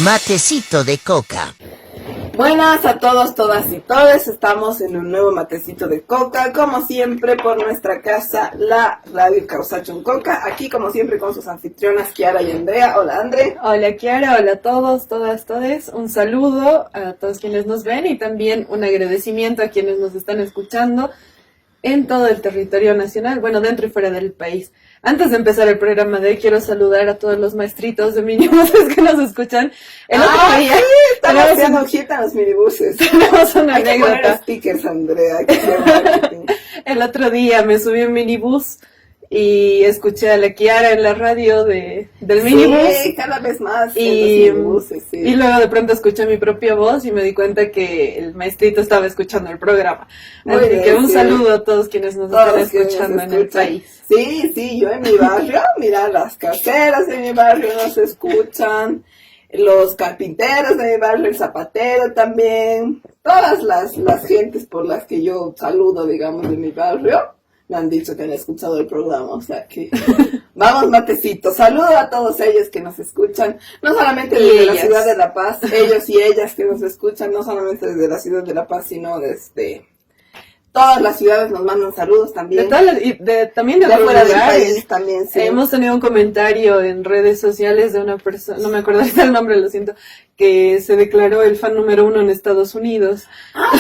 Matecito de coca. Buenas a todos, todas y todes. Estamos en un nuevo matecito de coca, como siempre por nuestra casa, la Radio Causachon Coca. Aquí como siempre con sus anfitrionas Kiara y Andrea. Hola Andre. Hola Kiara, hola a todos, todas, todes. Un saludo a todos quienes nos ven y también un agradecimiento a quienes nos están escuchando en todo el territorio nacional, bueno, dentro y fuera del país. Antes de empezar el programa de hoy, quiero saludar a todos los maestritos de minibuses que nos escuchan. El otro día, sí, estamos haciendo hojita en los minibuses. Tenemos una Hay que anécdota. poner stickers, Andrea. Hay que hacer marketing. El otro día me subí a un minibús y escuché a la Kiara en la radio del minibús. Sí, cada vez más Y, en los minibuses, sí. Y luego de pronto escuché mi propia voz y me di cuenta que el maestrito estaba escuchando el programa. Muy Así bien, que un sí. saludo a todos quienes nos Todos están quienes escuchando en el escuchan. país. Sí, yo en mi barrio, mira, las caseras de mi barrio nos escuchan, los carpinteros de mi barrio, el zapatero también, todas las gentes por las que yo saludo, digamos, de mi barrio, me han dicho que han escuchado el programa, o sea que vamos matecito, saludo a todos ellos que nos escuchan, no solamente desde la ciudad de La Paz, ellos y ellas que nos escuchan, no solamente desde la ciudad de La Paz, sino desde todas las ciudades nos mandan saludos también. También de De otros fuera del lugares. país también, sí. Hemos tenido un comentario en redes sociales de una persona, no me acuerdo ahorita el nombre, lo siento, que se declaró el fan número 1 en Estados Unidos. Ah,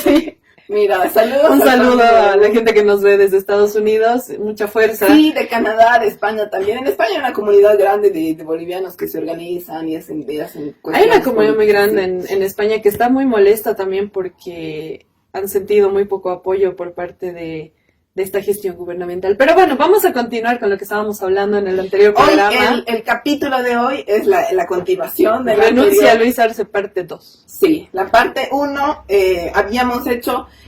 Sí. Mira, saludos. Un saludo a la gente que nos ve desde Estados Unidos, mucha fuerza. Sí, de Canadá, de España también. En España hay una comunidad grande de bolivianos que se organizan y hacen Hay una comunidad muy grande sí. en España que está muy molesta también porque han sentido muy poco apoyo por parte de esta gestión gubernamental. Pero bueno, vamos a continuar con lo que estábamos hablando en el anterior programa. Hoy, el capítulo de hoy es la continuación de Renuncia a Luis Arce, parte 2. Sí, la parte 1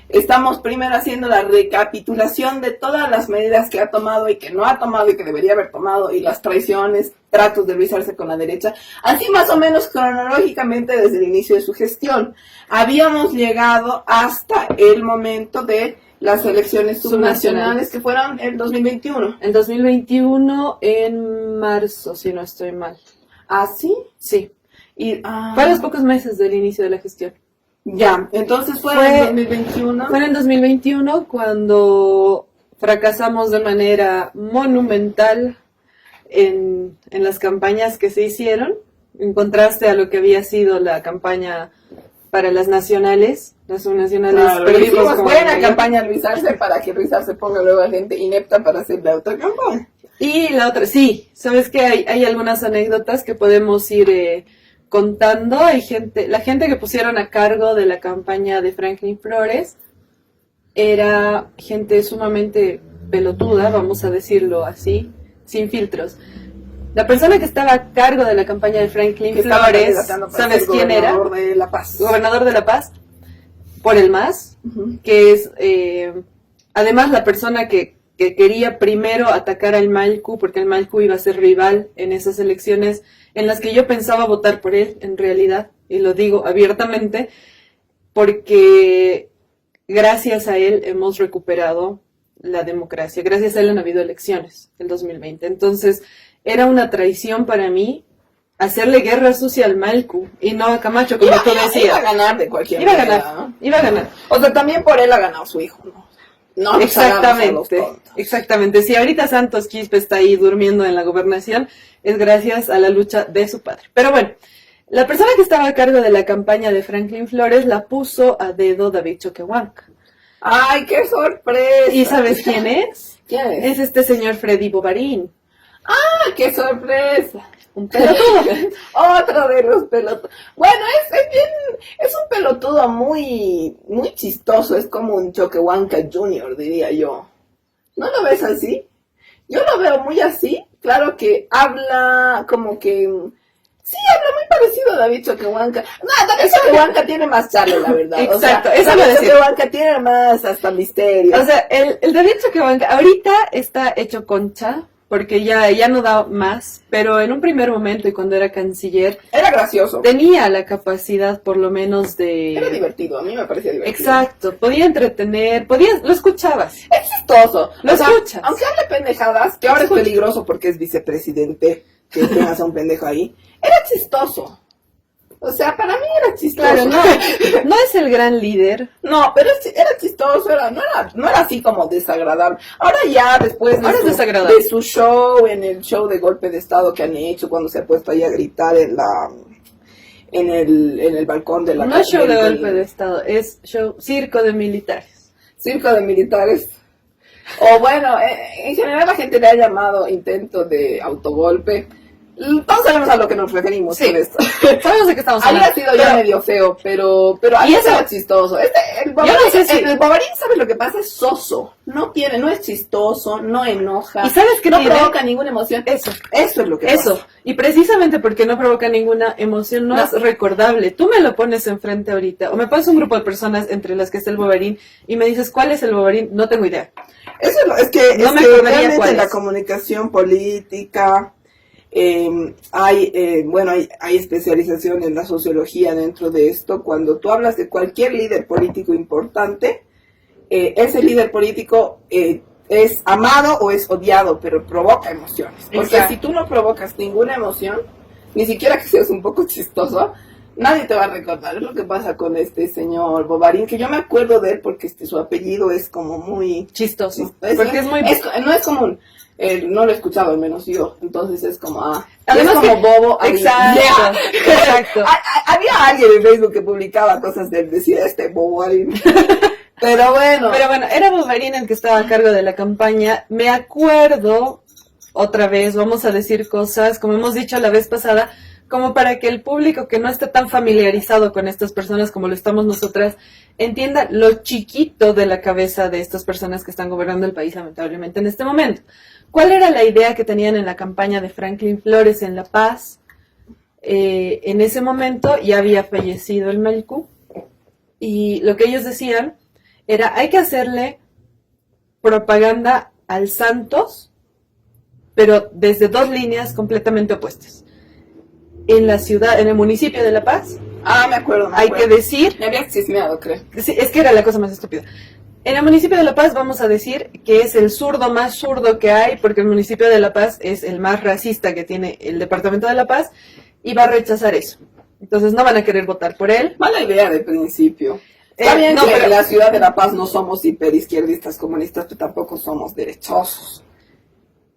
estamos primero haciendo la recapitulación de todas las medidas que ha tomado y que no ha tomado y que debería haber tomado y las traiciones, tratos de Luis Arce con la derecha, así más o menos cronológicamente desde el inicio de su gestión. Habíamos llegado hasta el momento de las elecciones subnacionales que fueron en 2021. En 2021, en marzo, si no estoy mal. ¿Ah, sí? Sí. Y, Fue a los pocos meses del inicio de la gestión. Ya, entonces fue en 2021. Fue en 2021 cuando fracasamos de manera monumental en las campañas que se hicieron, en contraste a lo que había sido la campaña para las nacionales. Las subnacionales hicimos como buena campaña Luis Arce para que Luis Arce ponga luego a gente inepta para hacer la otra campaña. Y la otra, sí, sabes que hay algunas anécdotas que podemos ir contando. Hay la gente que pusieron a cargo de la campaña de Franklin Flores era gente sumamente pelotuda, vamos a decirlo así, sin filtros. La persona que estaba a cargo de la campaña de Franklin Flores, ¿sabes quién era? Gobernador de La Paz. Gobernador de La Paz, por el MAS, que es además la persona que quería primero atacar al Malcu, porque el Malcu iba a ser rival en esas elecciones en las que yo pensaba votar por él, en realidad, y lo digo abiertamente, porque gracias a él hemos recuperado la democracia, gracias a él han habido elecciones el 2020, entonces era una traición para mí hacerle guerra sucia al Malcu y no a Camacho, como tú decías. Iba a ganar de cualquier manera, ¿no? Iba a ganar. O sea, también por él ha ganado su hijo, ¿no? No nos hagamos a los tontos. Exactamente. Si ahorita Santos Quispe está ahí durmiendo en la gobernación, es gracias a la lucha de su padre. Pero bueno, la persona que estaba a cargo de la campaña de Franklin Flores la puso a dedo David Choquehuanca. ¡Ay, qué sorpresa! ¿Y sabes quién es? ¿Quién es? Es este señor Freddy Bovarín. ¡Ah, qué sorpresa! Un pelotudo. Otro de los pelotudos. Bueno, es un pelotudo muy chistoso, es como un Choquehuanca Junior, diría yo. ¿No lo ves así? Yo lo veo muy así, claro que habla como que... Sí, habla muy parecido a David Choquehuanca. No, David Choquehuanca tiene más charla, la verdad. Exacto, o sea, eso David lo decía. Choquehuanca tiene más hasta misterio. O sea, el David Choquehuanca ahorita está hecho concha, porque ya no da más, pero en un primer momento y cuando era canciller, Era gracioso. tenía la capacidad por lo menos Era de... divertido, a mí me parecía divertido. Exacto, podía entretener, lo escuchabas. Es chistoso. Lo escuchas. Aunque hable pendejadas, que ahora es peligroso porque es vicepresidente, que tengas a un pendejo ahí. Era chistoso. O sea, para mí era chistoso. Claro, no es el gran líder. No, pero era chistoso, no era así como desagradable. Ahora ya, después Ahora es desagradable. de su show, en el show de golpe de estado que han hecho, cuando se ha puesto ahí a gritar en el balcón de la... No es show de golpe de estado, es show circo de militares. Circo de militares. O bueno, en general la gente le ha llamado intento de autogolpe. Todos sabemos a lo que nos referimos con esto. Sabemos de qué estamos hablando. Ahí ha sido ya medio feo, pero ahí eso era chistoso. El Bobarín, ¿sabes lo que pasa? Es soso. No es chistoso, no enoja. ¿Y sabes qué no tiene? provoca ninguna emoción. Eso es lo que pasa. Y precisamente porque no provoca ninguna emoción, no es recordable. Tú me lo pones enfrente ahorita, o me pones un grupo de personas entre las que está el Bobarín, y me dices, ¿cuál es el Bobarín? No tengo idea. Es que realmente la comunicación política... hay especialización en la sociología dentro de esto. Cuando tú hablas de cualquier líder político importante, ese líder político es amado o es odiado, pero provoca emociones. Porque si tú no provocas ninguna emoción, ni siquiera que seas un poco chistoso, nadie te va a recordar. Es lo que pasa con este señor Bobarín, que yo me acuerdo de él porque su apellido es como muy chistoso. Porque es muy... no es común. No lo he escuchado, al menos yo. Entonces es como, además es como bobo. Exacto, exacto. Había alguien en Facebook que publicaba cosas de él, decía Bobarín. Pero bueno, era Bobarín el que estaba a cargo de la campaña. Me acuerdo, otra vez, vamos a decir cosas, como hemos dicho la vez pasada, como para que el público que no está tan familiarizado con estas personas como lo estamos nosotras, entienda lo chiquito de la cabeza de estas personas que están gobernando el país, lamentablemente, en este momento. ¿Cuál era la idea que tenían en la campaña de Franklin Flores en La Paz? En ese momento ya había fallecido el Malcú, y lo que ellos decían era, hay que hacerle propaganda al Santos, pero desde dos líneas completamente opuestas. En la ciudad, en el municipio de La Paz, me acuerdo. Hay que decir... Me había chismeado, creo. Sí, es que era la cosa más estúpida. En el municipio de La Paz vamos a decir que es el zurdo más zurdo que hay, porque el municipio de La Paz es el más racista que tiene el departamento de La Paz, y va a rechazar eso. Entonces no van a querer votar por él. Mala idea de principio. Está bien que en la ciudad de La Paz no somos hiperizquierdistas comunistas, pero tampoco somos derechosos.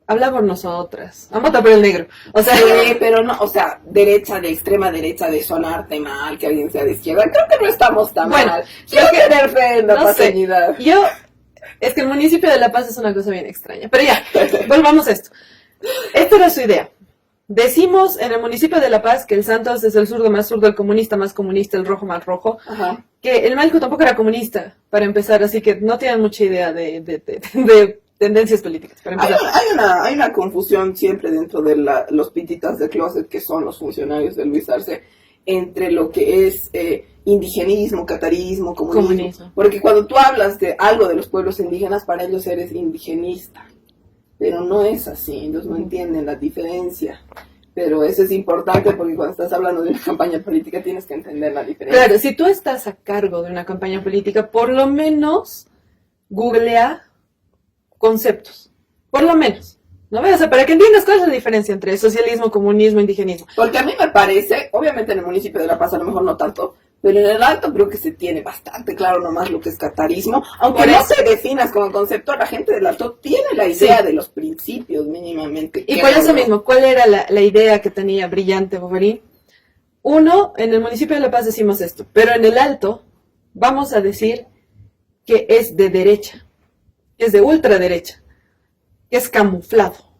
Habla por nosotras. Vamos a votar por el negro. O sea, sí, pero no, o sea, derecha, de extrema derecha, de sonarte mal, que alguien sea de izquierda. Creo que no estamos tan mal. Quiero tener fe en la paternidad. Es que el municipio de La Paz es una cosa bien extraña. Pero ya, volvamos a esto. Esta era su idea. Decimos en el municipio de La Paz que el Santos es el zurdo más zurdo, el comunista más comunista, el rojo más rojo. Ajá. Que el Malcú tampoco era comunista, para empezar, así que no tienen mucha idea de tendencias políticas. Para empezar. Hay una confusión siempre dentro de los pititas de closet, que son los funcionarios de Luis Arce, entre lo que es indigenismo, catarismo, comunismo. Porque cuando tú hablas de algo de los pueblos indígenas, para ellos eres indigenista. Pero no es así, ellos no entienden la diferencia. Pero eso es importante porque cuando estás hablando de una campaña política tienes que entender la diferencia. Claro, si tú estás a cargo de una campaña política, por lo menos googlea conceptos. Por lo menos. ¿No ves? O sea, para que entiendas cuál es la diferencia entre socialismo, comunismo, indigenismo. Porque a mí me parece, obviamente en el municipio de La Paz a lo mejor no tanto, pero en el Alto creo que se tiene bastante claro nomás lo que es catarismo. Aunque no se definas como concepto, la gente del Alto tiene la idea de los principios mínimamente. Y por eso mismo, ¿cuál era la idea que tenía brillante Bobarín? Uno, en el municipio de La Paz decimos esto, pero en el Alto vamos a decir que es de derecha, que es de ultraderecha, que es camuflado.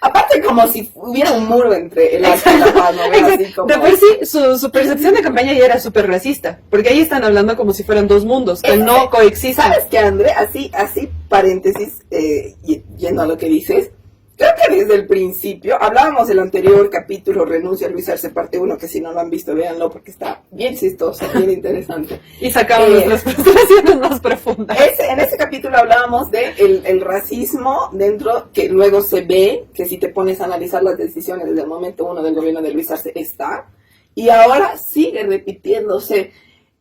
Aparte, como si hubiera un muro entre el Alto y La Paz, ¿no? Así como... De por sí, su percepción de campaña ya era súper racista, porque ahí están hablando como si fueran dos mundos, que no coexisten. ¿Sabes qué, André? Así paréntesis, yendo a lo que dices, creo que desde el principio, hablábamos del anterior capítulo, Renuncia a Luis Arce, parte 1, que si no lo han visto, véanlo, porque está bien chistoso, bien interesante. Y sacamos nuestras frustraciones más profundas. En ese capítulo hablábamos de el racismo dentro, que luego se ve, que si te pones a analizar las decisiones desde el momento 1 del gobierno de Luis Arce, está, y ahora sigue repitiéndose.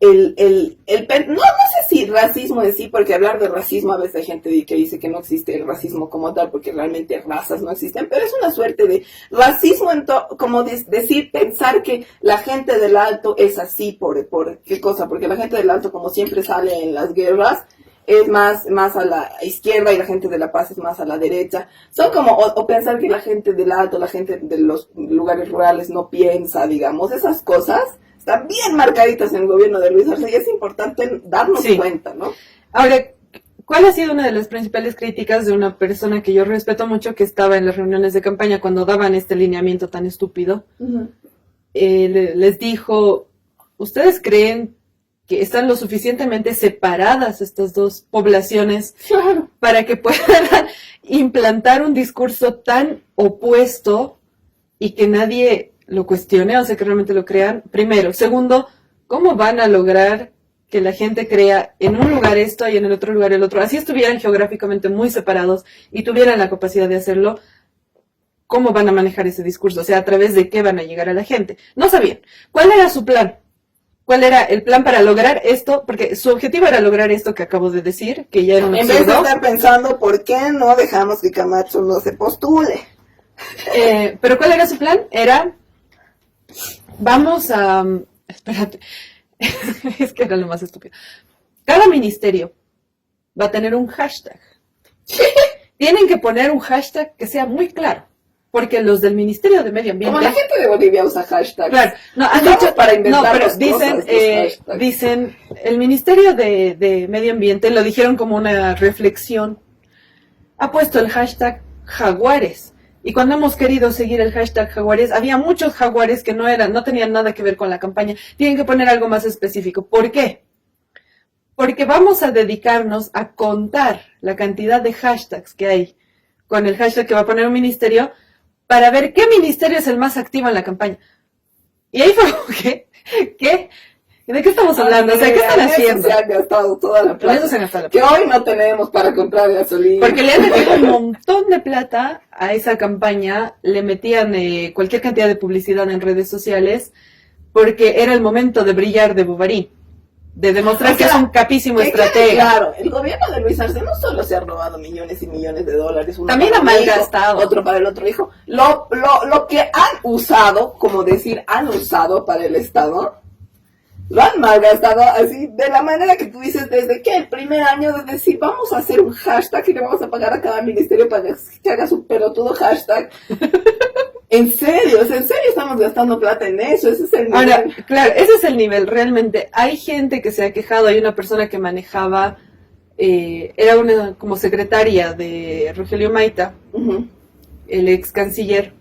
no sé si racismo en sí, porque hablar de racismo a veces hay gente que dice que no existe el racismo como tal, porque realmente razas no existen, pero es una suerte de racismo, como decir, pensar que la gente del alto es así, por qué cosa, porque la gente del alto, como siempre sale en las guerras, es más a la izquierda y la gente de La Paz es más a la derecha. Son como, o pensar que la gente del alto, la gente de los lugares rurales no piensa, digamos, esas cosas están bien marcaditas en el gobierno de Luis Arce y es importante darnos cuenta, ¿no? Ahora, ¿cuál ha sido una de las principales críticas de una persona que yo respeto mucho, que estaba en las reuniones de campaña cuando daban este lineamiento tan estúpido? Uh-huh. Les dijo, ¿ustedes creen que están lo suficientemente separadas estas dos poblaciones para que puedan implantar un discurso tan opuesto y que nadie lo cuestione, o sea, que realmente lo crean? Primero. Segundo, ¿cómo van a lograr que la gente crea en un lugar esto y en el otro lugar el otro? Así estuvieran geográficamente muy separados y tuvieran la capacidad de hacerlo, ¿cómo van a manejar ese discurso? O sea, ¿a través de qué van a llegar a la gente? No sabían. ¿Cuál era su plan? ¿Cuál era el plan para lograr esto? Porque su objetivo era lograr esto que acabo de decir, que ya era un absurdo. En vez de estar pensando, ¿por qué no dejamos que Camacho no se postule? Pero ¿cuál era su plan? Era, vamos a... espérate, es que era lo más estúpido. Cada ministerio va a tener un hashtag. Tienen que poner un hashtag que sea muy claro. Porque los del Ministerio de Medio Ambiente... Como la gente de Bolivia usa hashtags. Claro, no, han dicho, para inventar pero dicen, el Ministerio de Medio Ambiente, lo dijeron como una reflexión, ha puesto el hashtag jaguares. Y cuando hemos querido seguir el hashtag jaguares, había muchos jaguares que no tenían nada que ver con la campaña. Tienen que poner algo más específico. ¿Por qué? Porque vamos a dedicarnos a contar la cantidad de hashtags que hay con el hashtag que va a poner un ministerio, para ver qué ministerio es el más activo en la campaña. Y ahí fue como que, ¿de qué estamos hablando? O sea, ¿qué están haciendo? Se han gastado toda la plata. Que hoy no tenemos para comprar gasolina. Porque le han metido un montón de plata a esa campaña, le metían cualquier cantidad de publicidad en redes sociales, porque era el momento de brillar de Bovary, de demostrar que es un capísimo estratega. Claro, el gobierno de Luis Arce no solo se ha robado millones y millones de dólares, también ha malgastado, otro para el otro hijo. Lo que han usado, como decir, han usado para el Estado, lo han malgastado así, de la manera que tú dices, desde que el primer año de decir, vamos a hacer un hashtag y le vamos a pagar a cada ministerio para que haga su pelotudo hashtag. En serio estamos gastando plata en eso, ese es el nivel. Ahora, claro, ese es el nivel, realmente. Hay gente que se ha quejado, hay una persona que manejaba, era una como secretaria de Rogelio Maita, uh-huh, el ex canciller,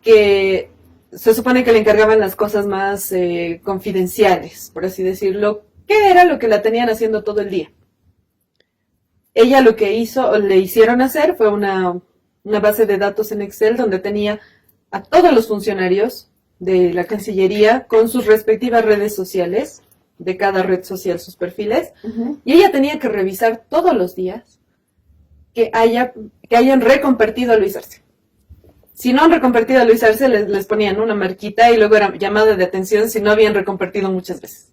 que se supone que le encargaban las cosas más confidenciales, por así decirlo, que era lo que la tenían haciendo todo el día. Ella lo que le hicieron hacer fue una base de datos en Excel donde tenía a todos los funcionarios de la Cancillería con sus respectivas redes sociales, de cada red social sus perfiles, uh-huh, y ella tenía que revisar todos los días que hayan reconvertido a Luis Arce. Si no han reconvertido a Luis Arce, les ponían una marquita y luego era llamada de atención si no habían reconvertido muchas veces.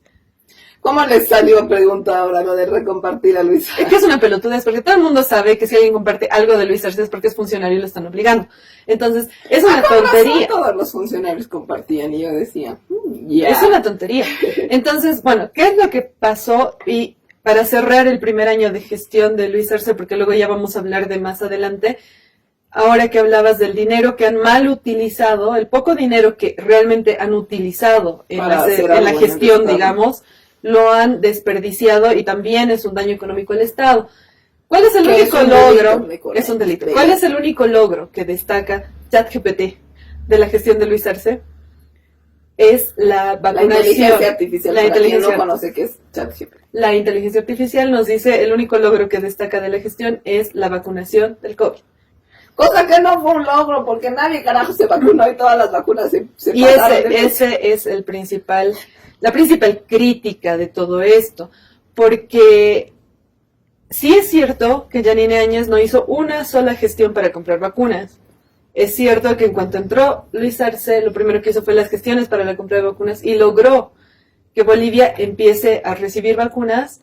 ¿Cómo les salió pregunta ahora lo de recompartir a Luis Arce? Es que es una pelotudez, porque todo el mundo sabe que si alguien comparte algo de Luis Arce es porque es funcionario y lo están obligando. Entonces, es una tontería. Todos los funcionarios compartían y yo decía, yeah. Es una tontería. Entonces, bueno, ¿qué es lo que pasó? Y para cerrar el primer año de gestión de Luis Arce, porque luego ya vamos a hablar de más adelante, ahora que hablabas del dinero que han mal utilizado, el poco dinero que realmente han utilizado en la gestión, digamos, lo han desperdiciado y también es un daño económico al Estado. ¿Cuál es el único logro? Es un delito. ¿Cuál es el único logro que destaca ChatGPT de la gestión de Luis Arce? Es la vacunación. La inteligencia artificial. La inteligencia, no conoce qué es ChatGPT. La inteligencia artificial nos dice el único logro que destaca de la gestión es la vacunación del COVID. Cosa que no fue un logro, porque nadie carajo se vacunó y todas las vacunas se y ese es la principal crítica de todo esto, porque sí es cierto que Yanine Áñez no hizo una sola gestión para comprar vacunas. Es cierto que en cuanto entró Luis Arce, lo primero que hizo fue las gestiones para la compra de vacunas y logró que Bolivia empiece a recibir vacunas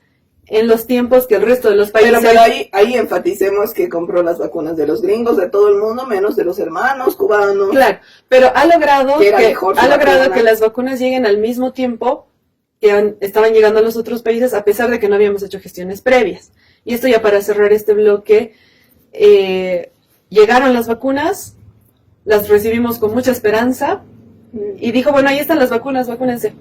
en los tiempos que el resto de los países... Pero ahí enfaticemos que compró las vacunas de los gringos, de todo el mundo, menos de los hermanos cubanos. Claro, pero ha logrado que las vacunas lleguen al mismo tiempo que estaban llegando a los otros países, a pesar de que no habíamos hecho gestiones previas. Y esto ya para cerrar este bloque, llegaron las vacunas, las recibimos con mucha esperanza, y dijo, bueno, ahí están las vacunas, vacúnense.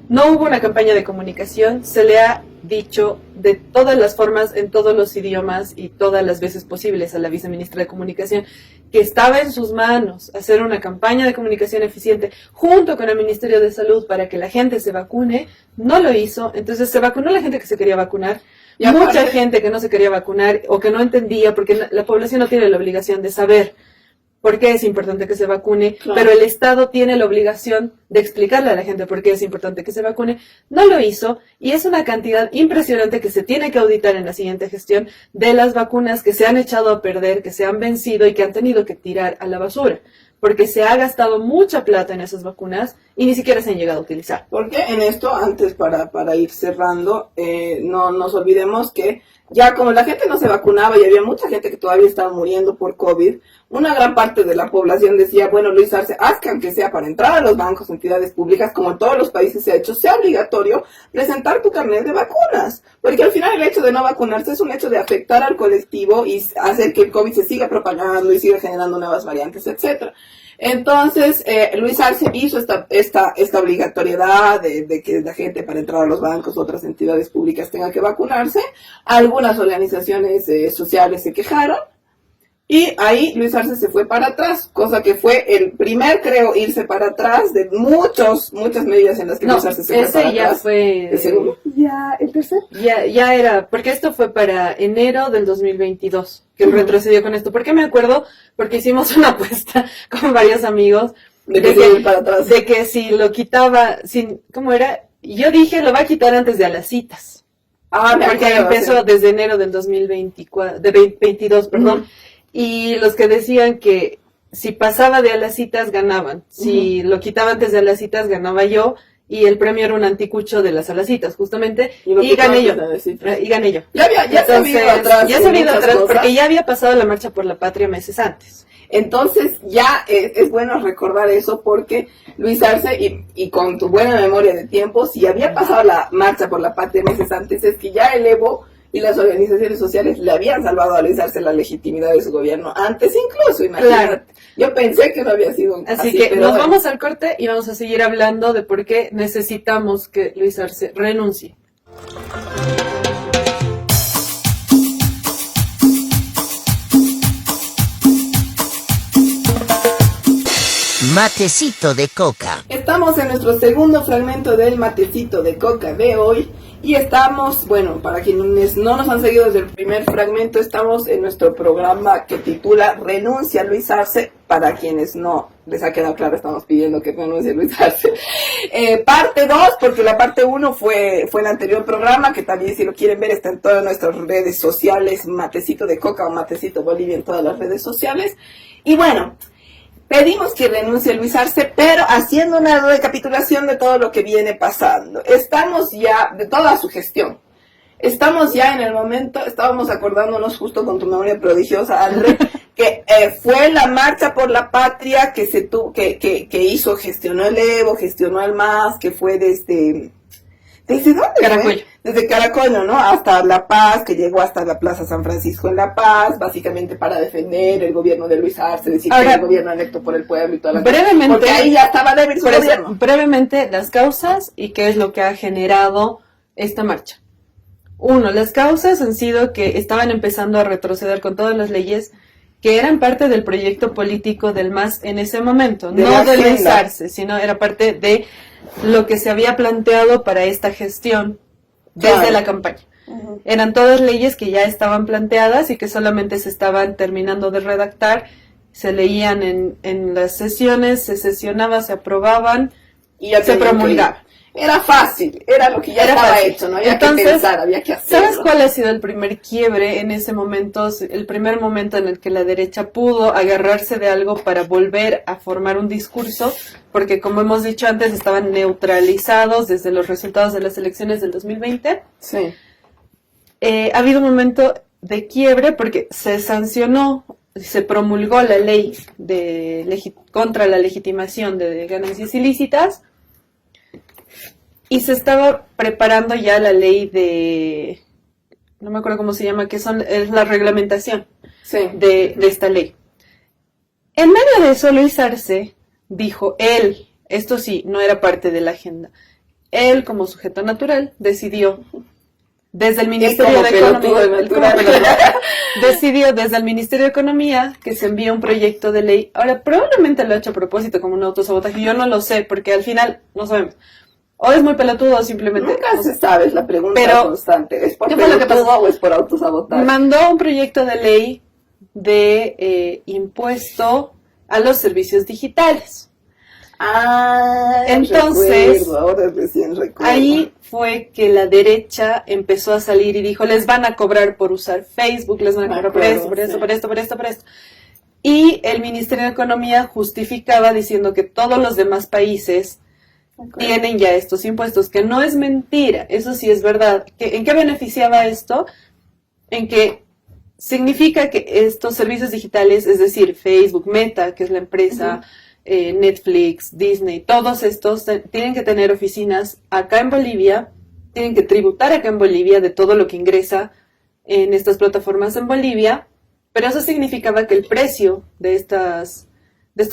No hubo una campaña de comunicación, se le ha dicho de todas las formas, en todos los idiomas y todas las veces posibles a la viceministra de Comunicación, que estaba en sus manos hacer una campaña de comunicación eficiente junto con el Ministerio de Salud para que la gente se vacune. No lo hizo, entonces se vacunó la gente que se quería vacunar, y mucha gente que no se quería vacunar o que no entendía, porque la población no tiene la obligación de saber por qué es importante que se vacune, claro, pero el Estado tiene la obligación de explicarle a la gente por qué es importante que se vacune. No lo hizo, y es una cantidad impresionante que se tiene que auditar en la siguiente gestión de las vacunas que se han echado a perder, que se han vencido y que han tenido que tirar a la basura, porque se ha gastado mucha plata en esas vacunas y ni siquiera se han llegado a utilizar. Porque en esto, antes para ir cerrando, no nos olvidemos que ya como la gente no se vacunaba y había mucha gente que todavía estaba muriendo por COVID, una gran parte de la población decía, bueno, Luis Arce, haz que aunque sea para entrar a los bancos, entidades públicas, como en todos los países se ha hecho, sea obligatorio presentar tu carnet de vacunas. Porque al final el hecho de no vacunarse es un hecho de afectar al colectivo y hacer que el COVID se siga propagando y siga generando nuevas variantes, etcétera. Entonces, Luis Arce hizo esta obligatoriedad de que la gente para entrar a los bancos, otras entidades públicas tenga que vacunarse. Algunas organizaciones sociales se quejaron. Y ahí Luis Arce se fue para atrás, cosa que fue el primer, creo, irse para atrás de muchas medidas en las que Luis Arce se fue para ya atrás. Fue, ¿El segundo? Ya, el tercero. Ya era, porque esto fue para enero del 2022, que él retrocedió con esto. ¿Por qué me acuerdo? Porque hicimos una apuesta con varios amigos de que para atrás. De que si lo quitaba, ¿cómo era? Yo dije, lo va a quitar antes de a las citas. Porque empezó desde enero del 2022, perdón. Y los que decían que si pasaba de a las citas ganaban, si lo quitaba antes de a las citas ganaba yo, y el premio era un anticucho de las alacitas, justamente, y gané yo. Ya se había ido atrás porque ya había pasado la Marcha por la Patria meses antes. Entonces ya es bueno recordar eso porque Luis Arce, y con tu buena memoria de tiempo, si había pasado la Marcha por la Patria meses antes, es que ya el Evo y las organizaciones sociales le habían salvado a Luis Arce la legitimidad de su gobierno antes incluso, imagínate. Claro. Yo pensé que no había sido así que nos vamos al corte y vamos a seguir hablando de por qué necesitamos que Luis Arce renuncie. Matecito de coca. Estamos en nuestro segundo fragmento del matecito de coca de hoy y estamos, bueno, para quienes no nos han seguido desde el primer fragmento, estamos en nuestro programa que titula Renuncia Luis Arce. Para quienes no les ha quedado claro, estamos pidiendo que renuncie Luis Arce. Parte 2, porque la parte 1 fue el anterior programa, que también si lo quieren ver está en todas nuestras redes sociales, Matecito de Coca o Matecito Bolivia en todas las redes sociales. Y bueno, pedimos que renuncie Luis Arce, pero haciendo una recapitulación de todo lo que viene pasando. Estamos ya, de toda su gestión, estamos ya en el momento, estábamos acordándonos justo con tu memoria prodigiosa, André, que fue la Marcha por la Patria que gestionó el Evo, gestionó el MAS, que fue ¿desde dónde? Caracollo. Desde Caracollo, ¿no? Hasta La Paz, que llegó hasta la Plaza San Francisco en La Paz, básicamente para defender el gobierno de Luis Arce, decir que era el gobierno electo por el pueblo y toda la brevemente, porque ahí ya estaba débil su gobierno. Brevemente, las causas y qué es lo que ha generado esta marcha. Uno, las causas han sido que estaban empezando a retroceder con todas las leyes que eran parte del proyecto político del MAS en ese momento, no de Luis Arce, sino era parte de lo que se había planteado para esta gestión desde la campaña. Eran todas leyes que ya estaban planteadas y que solamente se estaban terminando de redactar, se leían en las sesiones, se sesionaba, se aprobaban y ya se promulgaban. era fácil, era lo que ya Era estaba fácil. hecho, no había Entonces, que pensar, había que hacerlo. ¿sabes cuál ha sido el primer quiebre en ese momento? El primer momento en el que la derecha pudo agarrarse de algo para volver a formar un discurso, porque como hemos dicho antes, estaban neutralizados desde los resultados de las elecciones del 2020. Sí. Ha habido un momento de quiebre porque se sancionó, se promulgó la ley contra la legitimación de ganancias ilícitas, y se estaba preparando ya la ley no me acuerdo cómo se llama, es la reglamentación Sí. de esta ley. En medio de eso, Luis Arce dijo, esto sí, no era parte de la agenda, él como sujeto natural decidió, desde el Ministerio de Economía, decidió desde el Ministerio de Economía que se envíe un proyecto de ley. Ahora, probablemente lo ha hecho a propósito como un autosabotaje, yo no lo sé, porque al final no sabemos. O es muy pelotudo o simplemente... Nunca no se sé. sabe, es la pregunta Pero, constante. ¿Es por ¿qué fue lo que pelotudo pasó? o es por autosabotaje? Mandó un proyecto de ley de impuesto a los servicios digitales. Ah, Entonces, recuerdo, ahora recién recuerdo. Ahí fue que la derecha empezó a salir y dijo, les van a cobrar por usar Facebook, les van a cobrar por esto, por esto, por esto, por esto, por esto. Y el Ministerio de Economía justificaba diciendo que todos los demás países tienen ya estos impuestos, que no es mentira, eso sí es verdad. ¿En qué beneficiaba esto? En que significa que estos servicios digitales, es decir, Facebook, Meta, que es la empresa, Netflix, Disney, todos estos tienen que tener oficinas acá en Bolivia, tienen que tributar acá en Bolivia de todo lo que ingresa en estas plataformas en Bolivia, pero eso significaba que el precio de estos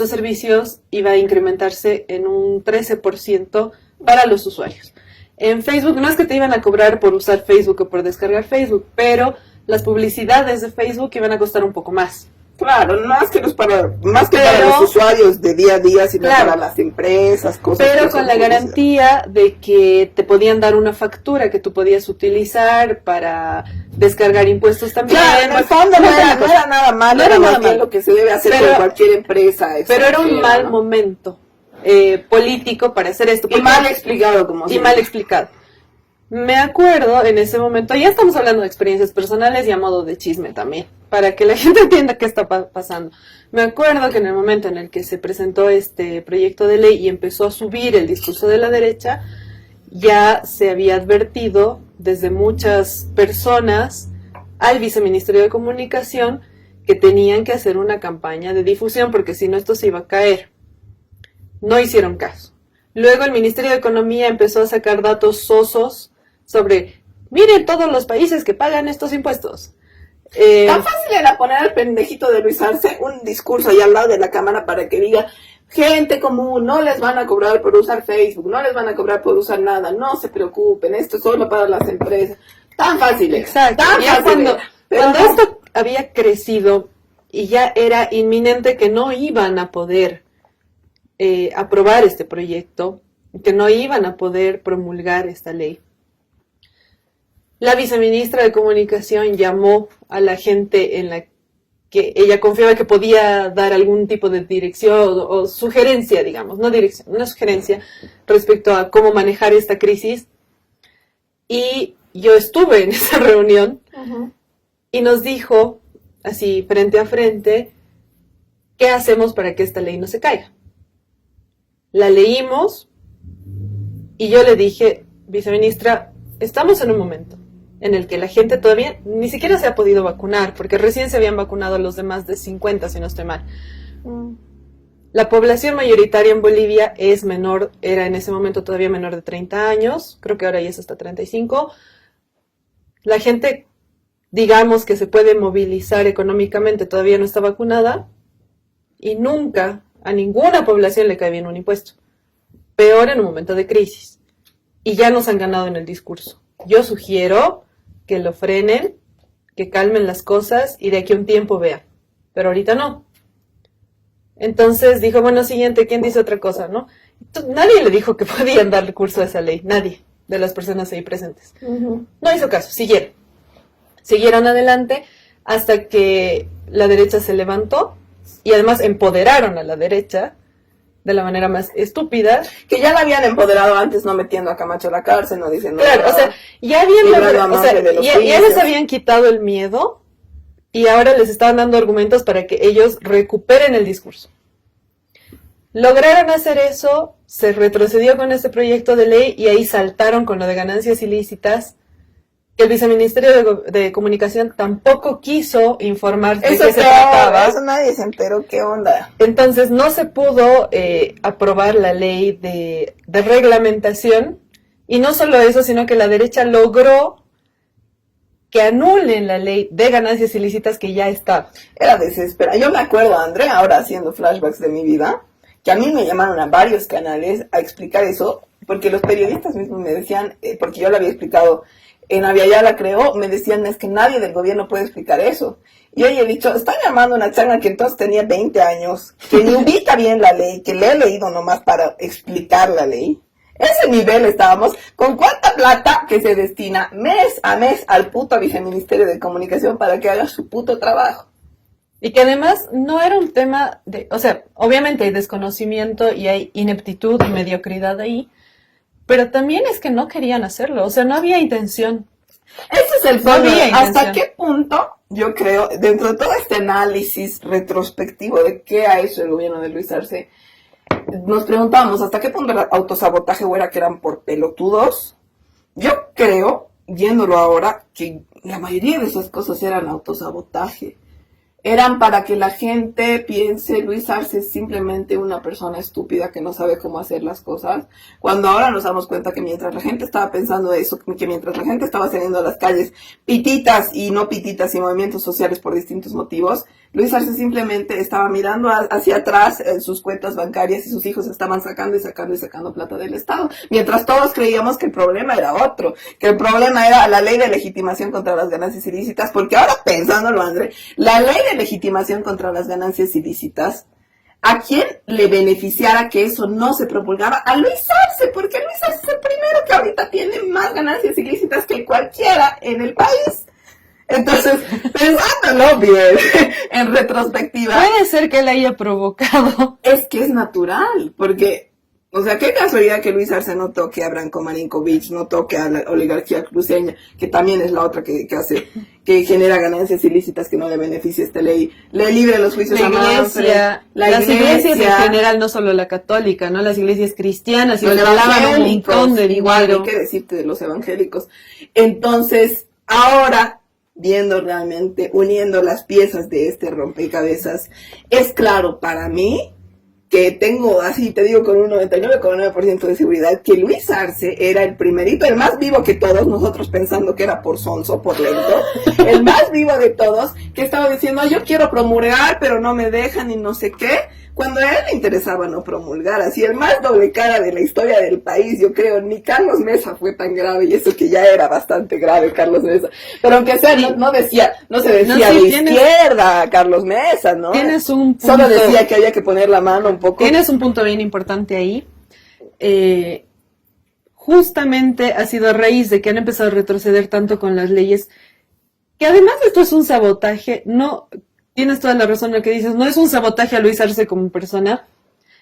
servicios iba a incrementarse en un 13% para los usuarios. En Facebook no es que te iban a cobrar por usar Facebook o por descargar Facebook, pero las publicidades de Facebook iban a costar un poco más. Claro, más que para los usuarios de día a día, sino para las empresas, cosas. Pero con la garantía de que te podían dar una factura que tú podías utilizar para descargar impuestos también. Claro, en el fondo no era nada malo, era más bien lo que se debe hacer con cualquier empresa. Pero era un mal momento político para hacer esto. Y mal explicado, como y mal explicado. Me acuerdo en ese momento, ya estamos hablando de experiencias personales y a modo de chisme también, para que la gente entienda qué está pasando. Me acuerdo que en el momento en el que se presentó este proyecto de ley y empezó a subir el discurso de la derecha, ya se había advertido desde muchas personas al viceministerio de Comunicación que tenían que hacer una campaña de difusión porque si no esto se iba a caer. No hicieron caso. Luego el Ministerio de Economía empezó a sacar datos sosos sobre, miren todos los países que pagan estos impuestos. Tan fácil era poner al pendejito de Luis Arce un discurso ahí al lado de la cámara para que diga, gente común, no les van a cobrar por usar Facebook, no les van a cobrar por usar nada, no se preocupen, esto es solo para las empresas. Tan fácil. Exacto. Tan ya fácil cuando esto había crecido y ya era inminente que no iban a poder aprobar este proyecto, que no iban a poder promulgar esta ley, la viceministra de Comunicación llamó a la gente en la que ella confiaba que podía dar algún tipo de dirección o sugerencia, digamos, no dirección, una sugerencia respecto a cómo manejar esta crisis. Y yo estuve en esa reunión y nos dijo, así frente a frente, ¿qué hacemos para que esta ley no se caiga? La leímos y yo le dije, viceministra, estamos en un momento en el que la gente todavía ni siquiera se ha podido vacunar, porque recién se habían vacunado los demás de 50, si no estoy mal. La población mayoritaria en Bolivia es menor, era en ese momento todavía menor de 30 años, creo que ahora ya es hasta 35. La gente, digamos que se puede movilizar económicamente, todavía no está vacunada, y nunca a ninguna población le cae bien un impuesto. Peor en un momento de crisis. Y ya nos han ganado en el discurso. Yo sugiero que lo frenen, que calmen las cosas y de aquí a un tiempo vean. Pero ahorita no. Entonces dijo, bueno, siguiente, ¿quién dice otra cosa, no? Entonces, nadie le dijo que podían darle curso a esa ley. Nadie de las personas ahí presentes. No hizo caso, siguieron. Siguieron adelante hasta que la derecha se levantó y además empoderaron a la derecha de la manera más estúpida. Que ya la habían empoderado antes, no metiendo a Camacho a la cárcel, no diciendo Claro, nada. o sea, ya habían Librando a o sea, Mafre de los ya juicios. les habían quitado el miedo y ahora les estaban dando argumentos para que ellos recuperen el discurso. Lograron hacer eso, se retrocedió con este proyecto de ley y ahí saltaron con lo de ganancias ilícitas. El viceministerio de Comunicación tampoco quiso informar de Eso qué se peor, trataba. eso nadie se enteró, ¿qué onda? Entonces no se pudo aprobar la ley de reglamentación, y no solo eso, sino que la derecha logró que anulen la ley de ganancias ilícitas que ya estaba. Era desesperante. Yo me acuerdo, André, ahora haciendo flashbacks de mi vida, que a mí me llamaron a varios canales a explicar eso, porque los periodistas mismos me decían, porque yo lo había explicado en Aviala, creo, me decían, es que nadie del gobierno puede explicar eso. Y yo he dicho, están llamando a una changa que entonces tenía 20 años, que ni ubica bien la ley, que le he leído nomás para explicar la ley. Ese nivel estábamos, con cuánta plata que se destina mes a mes al puto viceministerio de Comunicación para que haga su puto trabajo. Y que además no era un tema de, o sea, obviamente hay desconocimiento y hay ineptitud y mediocridad ahí, pero también es que no querían hacerlo, o sea, no había intención. Ese es el No fondo. había ¿Hasta intención. qué punto, yo creo, dentro de todo este análisis retrospectivo de qué ha hecho el gobierno de Luis Arce, nos preguntábamos hasta qué punto era autosabotaje o era que eran por pelotudos? Yo creo, viéndolo ahora, que la mayoría de esas cosas eran autosabotaje. Eran para que la gente piense, Luis Arce es simplemente una persona estúpida que no sabe cómo hacer las cosas, cuando ahora nos damos cuenta que mientras la gente estaba pensando eso, que mientras la gente estaba saliendo a las calles, pititas y no pititas y movimientos sociales por distintos motivos, Luis Arce simplemente estaba mirando hacia atrás en sus cuentas bancarias y sus hijos estaban sacando y sacando y sacando plata del Estado, mientras todos creíamos que el problema era otro, que el problema era la ley de legitimación contra las ganancias ilícitas, porque ahora pensándolo, André, la ley de legitimación contra las ganancias ilícitas, ¿a quién le beneficiara que eso no se promulgara? A Luis Arce, porque Luis Arce es el primero que ahorita tiene más ganancias ilícitas que cualquiera en el país. Entonces, pensándolo bien, en retrospectiva, Puede ser que él haya provocado. es que es natural, porque, o sea, qué casualidad que Luis Arce no toque a Branko Marinkovic, no toque a la oligarquía cruceña, que también es la otra que hace, que genera ganancias ilícitas que no le beneficia esta ley, le libre los juicios La a Manfred, iglesia, las iglesias en general, no solo la católica, ¿no? Las iglesias cristianas, y los le daban un evangélicos, montón de igual, dinero. hay que decirte de los evangélicos. Entonces, ahora, viendo realmente, uniendo las piezas de este rompecabezas, es claro para mí que tengo, así te digo con un 99,9% de seguridad, que Luis Arce era el primerito, el más vivo que todos, nosotros pensando que era por sonso, por lento, el más vivo de todos, que estaba diciendo, yo quiero promulgar, pero no me dejan y no sé qué, cuando a él le interesaba no promulgar, así el más doble cara de la historia del país, yo creo, ni Carlos Mesa fue tan grave, y eso que ya era bastante grave, Carlos Mesa, pero aunque sea, Sí. no se decía No, sí, de tienes- izquierda, Carlos Mesa, ¿no? Tienes un punto. Solo decía que había que poner la mano un poco. Tienes un punto bien importante ahí. Justamente ha sido a raíz de que han empezado a retroceder tanto con las leyes, que además esto es un sabotaje, no, tienes toda la razón en lo que dices, no es un sabotaje a Luis Arce como persona,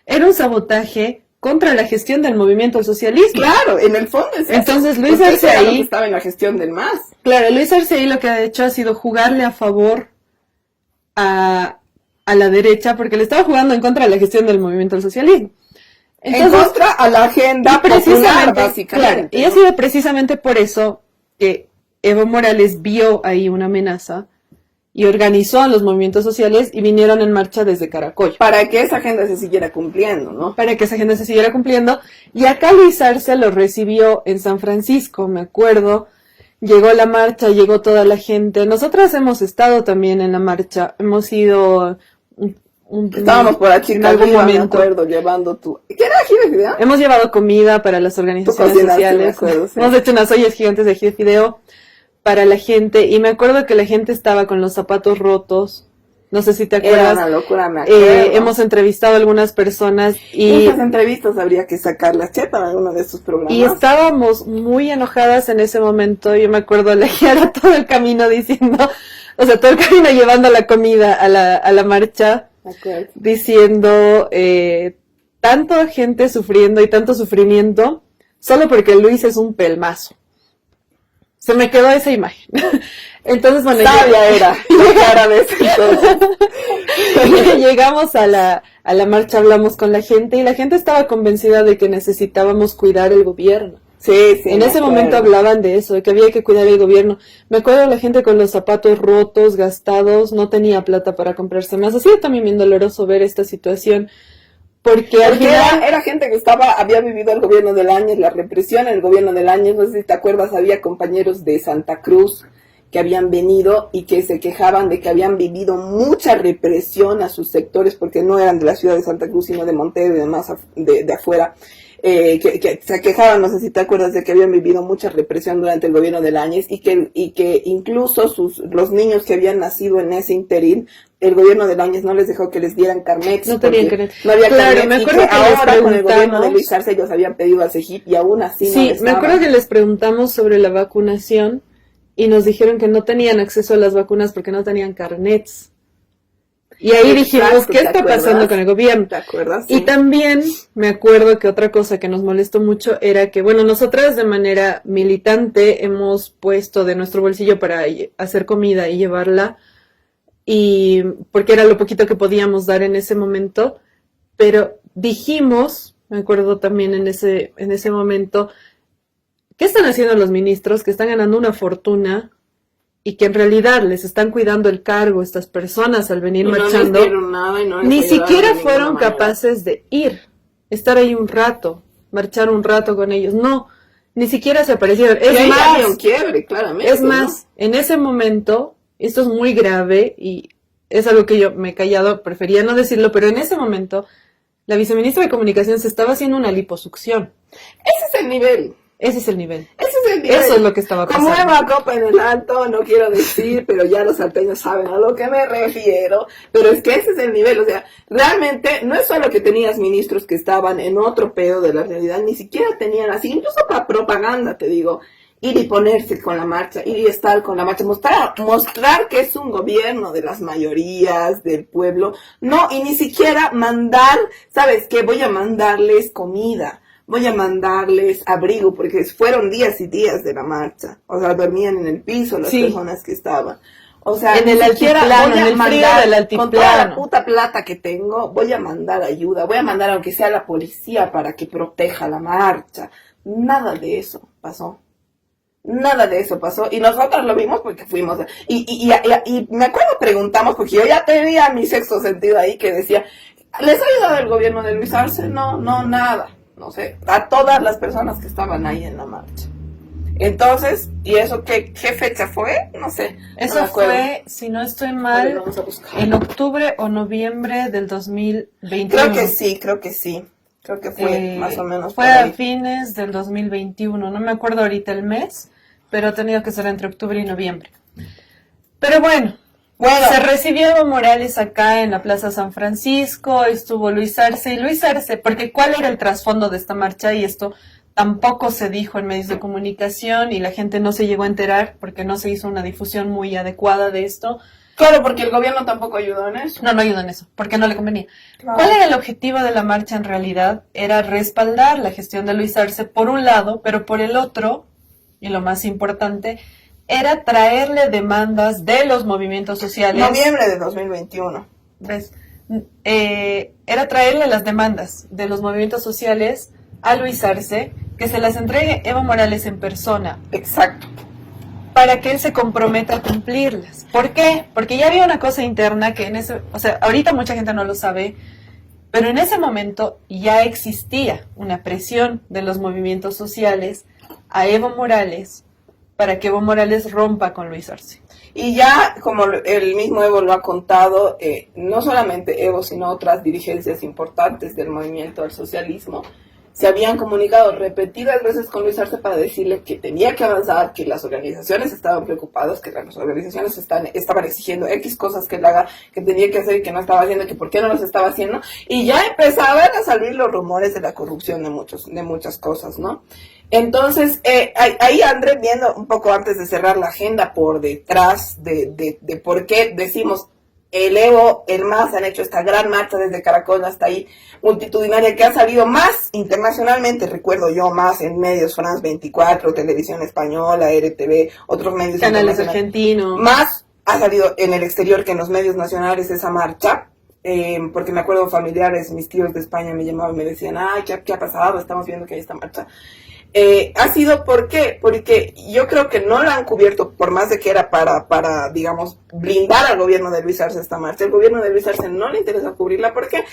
era un sabotaje contra la gestión del movimiento al socialismo. Claro, en el fondo es eso. Entonces, Luis Porque Arce ese era lo ahí- que estaba en la gestión del MAS. Claro, Luis Arce ahí lo que ha hecho ha sido jugarle a favor a la derecha, porque le estaba jugando en contra de la gestión del movimiento al socialismo. En contra a la agenda popular, Precisamente, básicamente. claro, y ha ¿no? sido precisamente por eso que Evo Morales vio ahí una amenaza y organizó a los movimientos sociales y vinieron en marcha desde Caracollo Para que esa agenda se siguiera cumpliendo, ¿no? para que esa agenda se siguiera cumpliendo. Y acá Luis Arce lo recibió en San Francisco, me acuerdo. Llegó la marcha, llegó toda la gente. Nosotras hemos estado también en la marcha, hemos ido Estábamos por aquí en algún me momento. acuerdo, llevando tu... ¿Qué era ají de fideo? Hemos llevado comida para las organizaciones Tú cocinaste, sociales. me acuerdo, sí. Hemos hecho unas ollas gigantes de ají de fideo para la gente. Y me acuerdo que la gente estaba con los zapatos rotos. No sé si te Era acuerdas. una locura, me acuerdo. Hemos entrevistado a algunas personas y Esas entrevistas habría que sacarlas, che, para alguno de estos programas. y estábamos muy enojadas en ese momento. Yo me acuerdo la Giara todo el camino diciendo, o sea, todo el camino llevando la comida a la marcha, Me acuerdo. diciendo, tanta gente sufriendo y tanto sufrimiento solo porque Luis es un pelmazo. Se me quedó esa imagen. Entonces, bueno, sabia era la cara de ese entonces. Llegamos a la marcha, hablamos con la gente y la gente estaba convencida de que necesitábamos cuidar el gobierno. Sí, En ese momento hablaban de eso, de que había que cuidar el gobierno. Me acuerdo la gente con los zapatos rotos, gastados, no tenía plata para comprarse más. Ha sido también bien doloroso ver esta situación. Porque al final era gente que había vivido el gobierno del Áñez, la represión en el gobierno del Áñez, no sé si te acuerdas, había compañeros de Santa Cruz que habían venido y que se quejaban de que habían vivido mucha represión a sus sectores, porque no eran de la ciudad de Santa Cruz, sino de Montero y demás de afuera, que se quejaban, no sé si te acuerdas, de que habían vivido mucha represión durante el gobierno del Áñez y que incluso los niños que habían nacido en ese interín, el gobierno del Áñez no les dejó que les dieran carnets. No tenían carnet. No había claro, carnet, me acuerdo y que ahora con el gobierno de Luis Arce ellos habían pedido al CEGIP y aún así sí, no me acuerdo que les preguntamos sobre la vacunación y nos dijeron que no tenían acceso a las vacunas porque no tenían carnets. Y ahí dijimos, ¿qué está pasando con el gobierno? ¿Te acuerdas? Sí. Y también me acuerdo que otra cosa que nos molestó mucho era que, bueno, nosotras de manera militante hemos puesto de nuestro bolsillo para hacer comida y llevarla, y porque era lo poquito que podíamos dar en ese momento, pero dijimos, me acuerdo también en ese momento, ¿qué están haciendo los ministros que están ganando una fortuna y que en realidad les están cuidando el cargo estas personas al venir marchando? Ni siquiera fueron capaces de estar ahí un rato, marchar un rato con ellos. No, ni siquiera se aparecieron. Es más, había un quiebre, claramente. Es más, ¿no? En ese momento, esto es muy grave y es algo que yo me he callado, prefería no decirlo, pero en ese momento la viceministra de Comunicación se estaba haciendo una liposucción. Ese es el nivel. Ese es el nivel. Ese es el nivel. Eso es lo que estaba pasando. Como Eva Copa en el alto, no quiero decir, pero ya los salteños saben a lo que me refiero. Pero es que ese es el nivel. O sea, realmente no es solo que tenías ministros que estaban en otro pedo de la realidad, ni siquiera tenían así, incluso para propaganda, te digo, ir y ponerse con la marcha, ir y estar con la marcha, mostrar que es un gobierno de las mayorías, del pueblo. No, y ni siquiera mandar, ¿sabes qué? Voy a mandarles comida. Voy a mandarles abrigo, porque fueron días y días de la marcha. O sea, dormían en el piso las personas que estaban. O sea, en el altiplano, en el frío del altiplano. Con toda la puta plata que tengo, voy a mandar ayuda. Voy a mandar aunque sea la policía para que proteja la marcha. Nada de eso pasó. Nada de eso pasó. Y nosotros lo vimos porque fuimos. Y me acuerdo, preguntamos, porque yo ya tenía mi sexto sentido ahí que decía, ¿les ha ayudado el gobierno de Luis Arce? No, nada. No sé, a todas las personas que estaban ahí en la marcha. Entonces, ¿y eso qué fecha fue? No sé. Eso fue, si no estoy mal, en octubre o noviembre del 2021. Creo que sí. Creo que fue más o menos. Fue a fines del 2021. No me acuerdo ahorita el mes, pero ha tenido que ser entre octubre y noviembre. Pero bueno, se recibió Evo Morales acá en la Plaza San Francisco, estuvo Luis Arce, porque ¿cuál era el trasfondo de esta marcha? Y esto tampoco se dijo en medios de comunicación y la gente no se llegó a enterar porque no se hizo una difusión muy adecuada de esto. Claro, porque el gobierno tampoco ayudó en eso. No ayudó en eso, porque no le convenía. Claro. ¿Cuál era el objetivo de la marcha en realidad? Era respaldar la gestión de Luis Arce por un lado, pero por el otro, y lo más importante, era traerle demandas de los movimientos sociales. Noviembre de 2021. ¿Ves? Era traerle las demandas de los movimientos sociales a Luis Arce, que se las entregue Evo Morales en persona. Exacto. Para que él se comprometa a cumplirlas. ¿Por qué? Porque ya había una cosa interna que ahorita mucha gente no lo sabe, pero en ese momento ya existía una presión de los movimientos sociales a Evo Morales para que Evo Morales rompa con Luis Arce. Y ya, como el mismo Evo lo ha contado, no solamente Evo, sino otras dirigencias importantes del movimiento al socialismo, se habían comunicado repetidas veces con Luis Arce para decirle que tenía que avanzar, que las organizaciones estaban preocupadas, que las organizaciones estaban exigiendo X cosas que él haga, que tenía que hacer y que no estaba haciendo, que por qué no los estaba haciendo, y ya empezaban a salir los rumores de la corrupción de muchas cosas, ¿no? Entonces, ahí André, viendo un poco antes de cerrar la agenda por detrás de por qué decimos el Evo, el MAS han hecho esta gran marcha desde Caracol hasta ahí, multitudinaria, que ha salido más internacionalmente, recuerdo yo, más en medios France 24, Televisión Española, RTV, otros medios Canales argentinos. Más ha salido en el exterior que en los medios nacionales esa marcha, porque me acuerdo familiares, mis tíos de España me llamaban y me decían, ay, ¿qué ha pasado? Estamos viendo que hay esta marcha. Ha sido, ¿por qué? Porque yo creo que no la han cubierto, por más de que era para, digamos, blindar al gobierno de Luis Arce esta marcha. El gobierno de Luis Arce no le interesa cubrirla. ¿Por qué?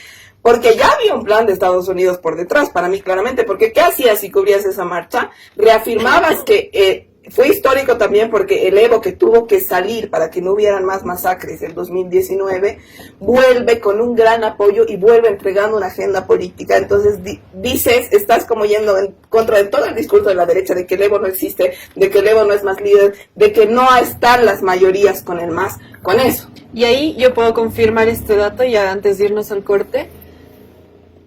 Porque ya había un plan de Estados Unidos por detrás, para mí claramente. Porque ¿qué hacías si cubrías esa marcha? Reafirmabas que fue histórico también porque el Evo, que tuvo que salir para que no hubieran más masacres en 2019, vuelve con un gran apoyo y vuelve entregando una agenda política. Entonces dices, estás como yendo en contra de todo el discurso de la derecha, de que el Evo no existe, de que el Evo no es más líder, de que no están las mayorías con el MAS, con eso. Y ahí yo puedo confirmar este dato ya antes de irnos al corte.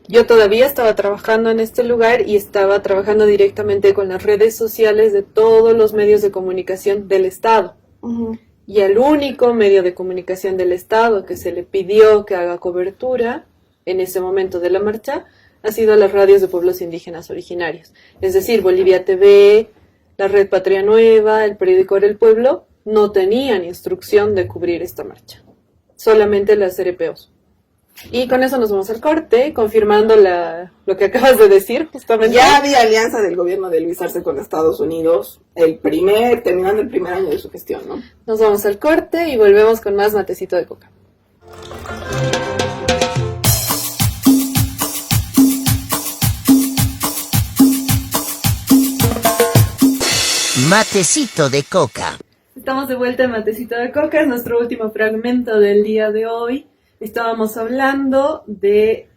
Yo todavía estaba trabajando en este lugar y estaba trabajando directamente con las redes sociales de todos los medios de comunicación del Estado. Uh-huh. Y el único medio de comunicación del Estado que se le pidió que haga cobertura en ese momento de la marcha ha sido las radios de pueblos indígenas originarios. Es decir, Bolivia TV, la Red Patria Nueva, el periódico Era el Pueblo, no tenían instrucción de cubrir esta marcha. Solamente las RPOs. Y con eso nos vamos al corte, confirmando lo que acabas de decir, justamente. Ya había alianza del gobierno de Luis Arce con Estados Unidos, terminando el primer año de su gestión, ¿no? Nos vamos al corte y volvemos con más matecito de coca. Matecito de coca. Estamos de vuelta en Matecito de Coca, es nuestro último fragmento del día de hoy. Estábamos hablando de,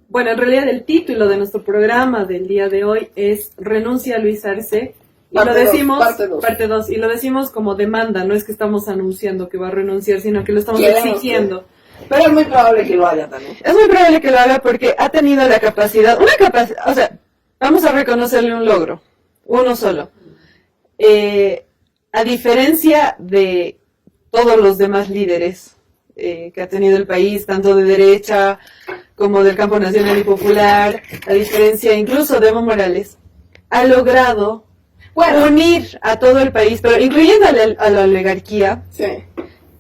bueno, en realidad el título de nuestro programa del día de hoy es Renuncia a Luis Arce. Y lo decimos, parte 2, y lo decimos como demanda, no es que estamos anunciando que va a renunciar, sino que lo estamos exigiendo. Pero es muy probable que lo haga también. Es muy probable que lo haga porque ha tenido la capacidad, o sea, vamos a reconocerle un logro, uno solo. A diferencia de todos los demás líderes que ha tenido el país, tanto de derecha como del campo nacional y popular, a diferencia incluso de Evo Morales, ha logrado unir a todo el país, pero incluyendo a la oligarquía, sí,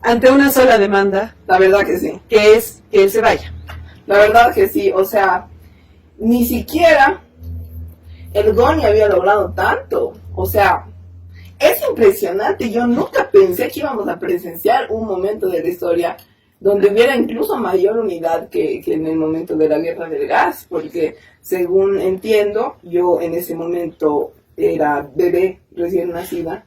ante una sola demanda. La verdad que sí. Que es que él se vaya. La verdad que sí, o sea, ni siquiera el GONI había logrado tanto, o sea, es impresionante. Yo nunca pensé que íbamos a presenciar un momento de la historia donde hubiera incluso mayor unidad que en el momento de la guerra del gas, porque según entiendo, yo en ese momento era bebé recién nacida,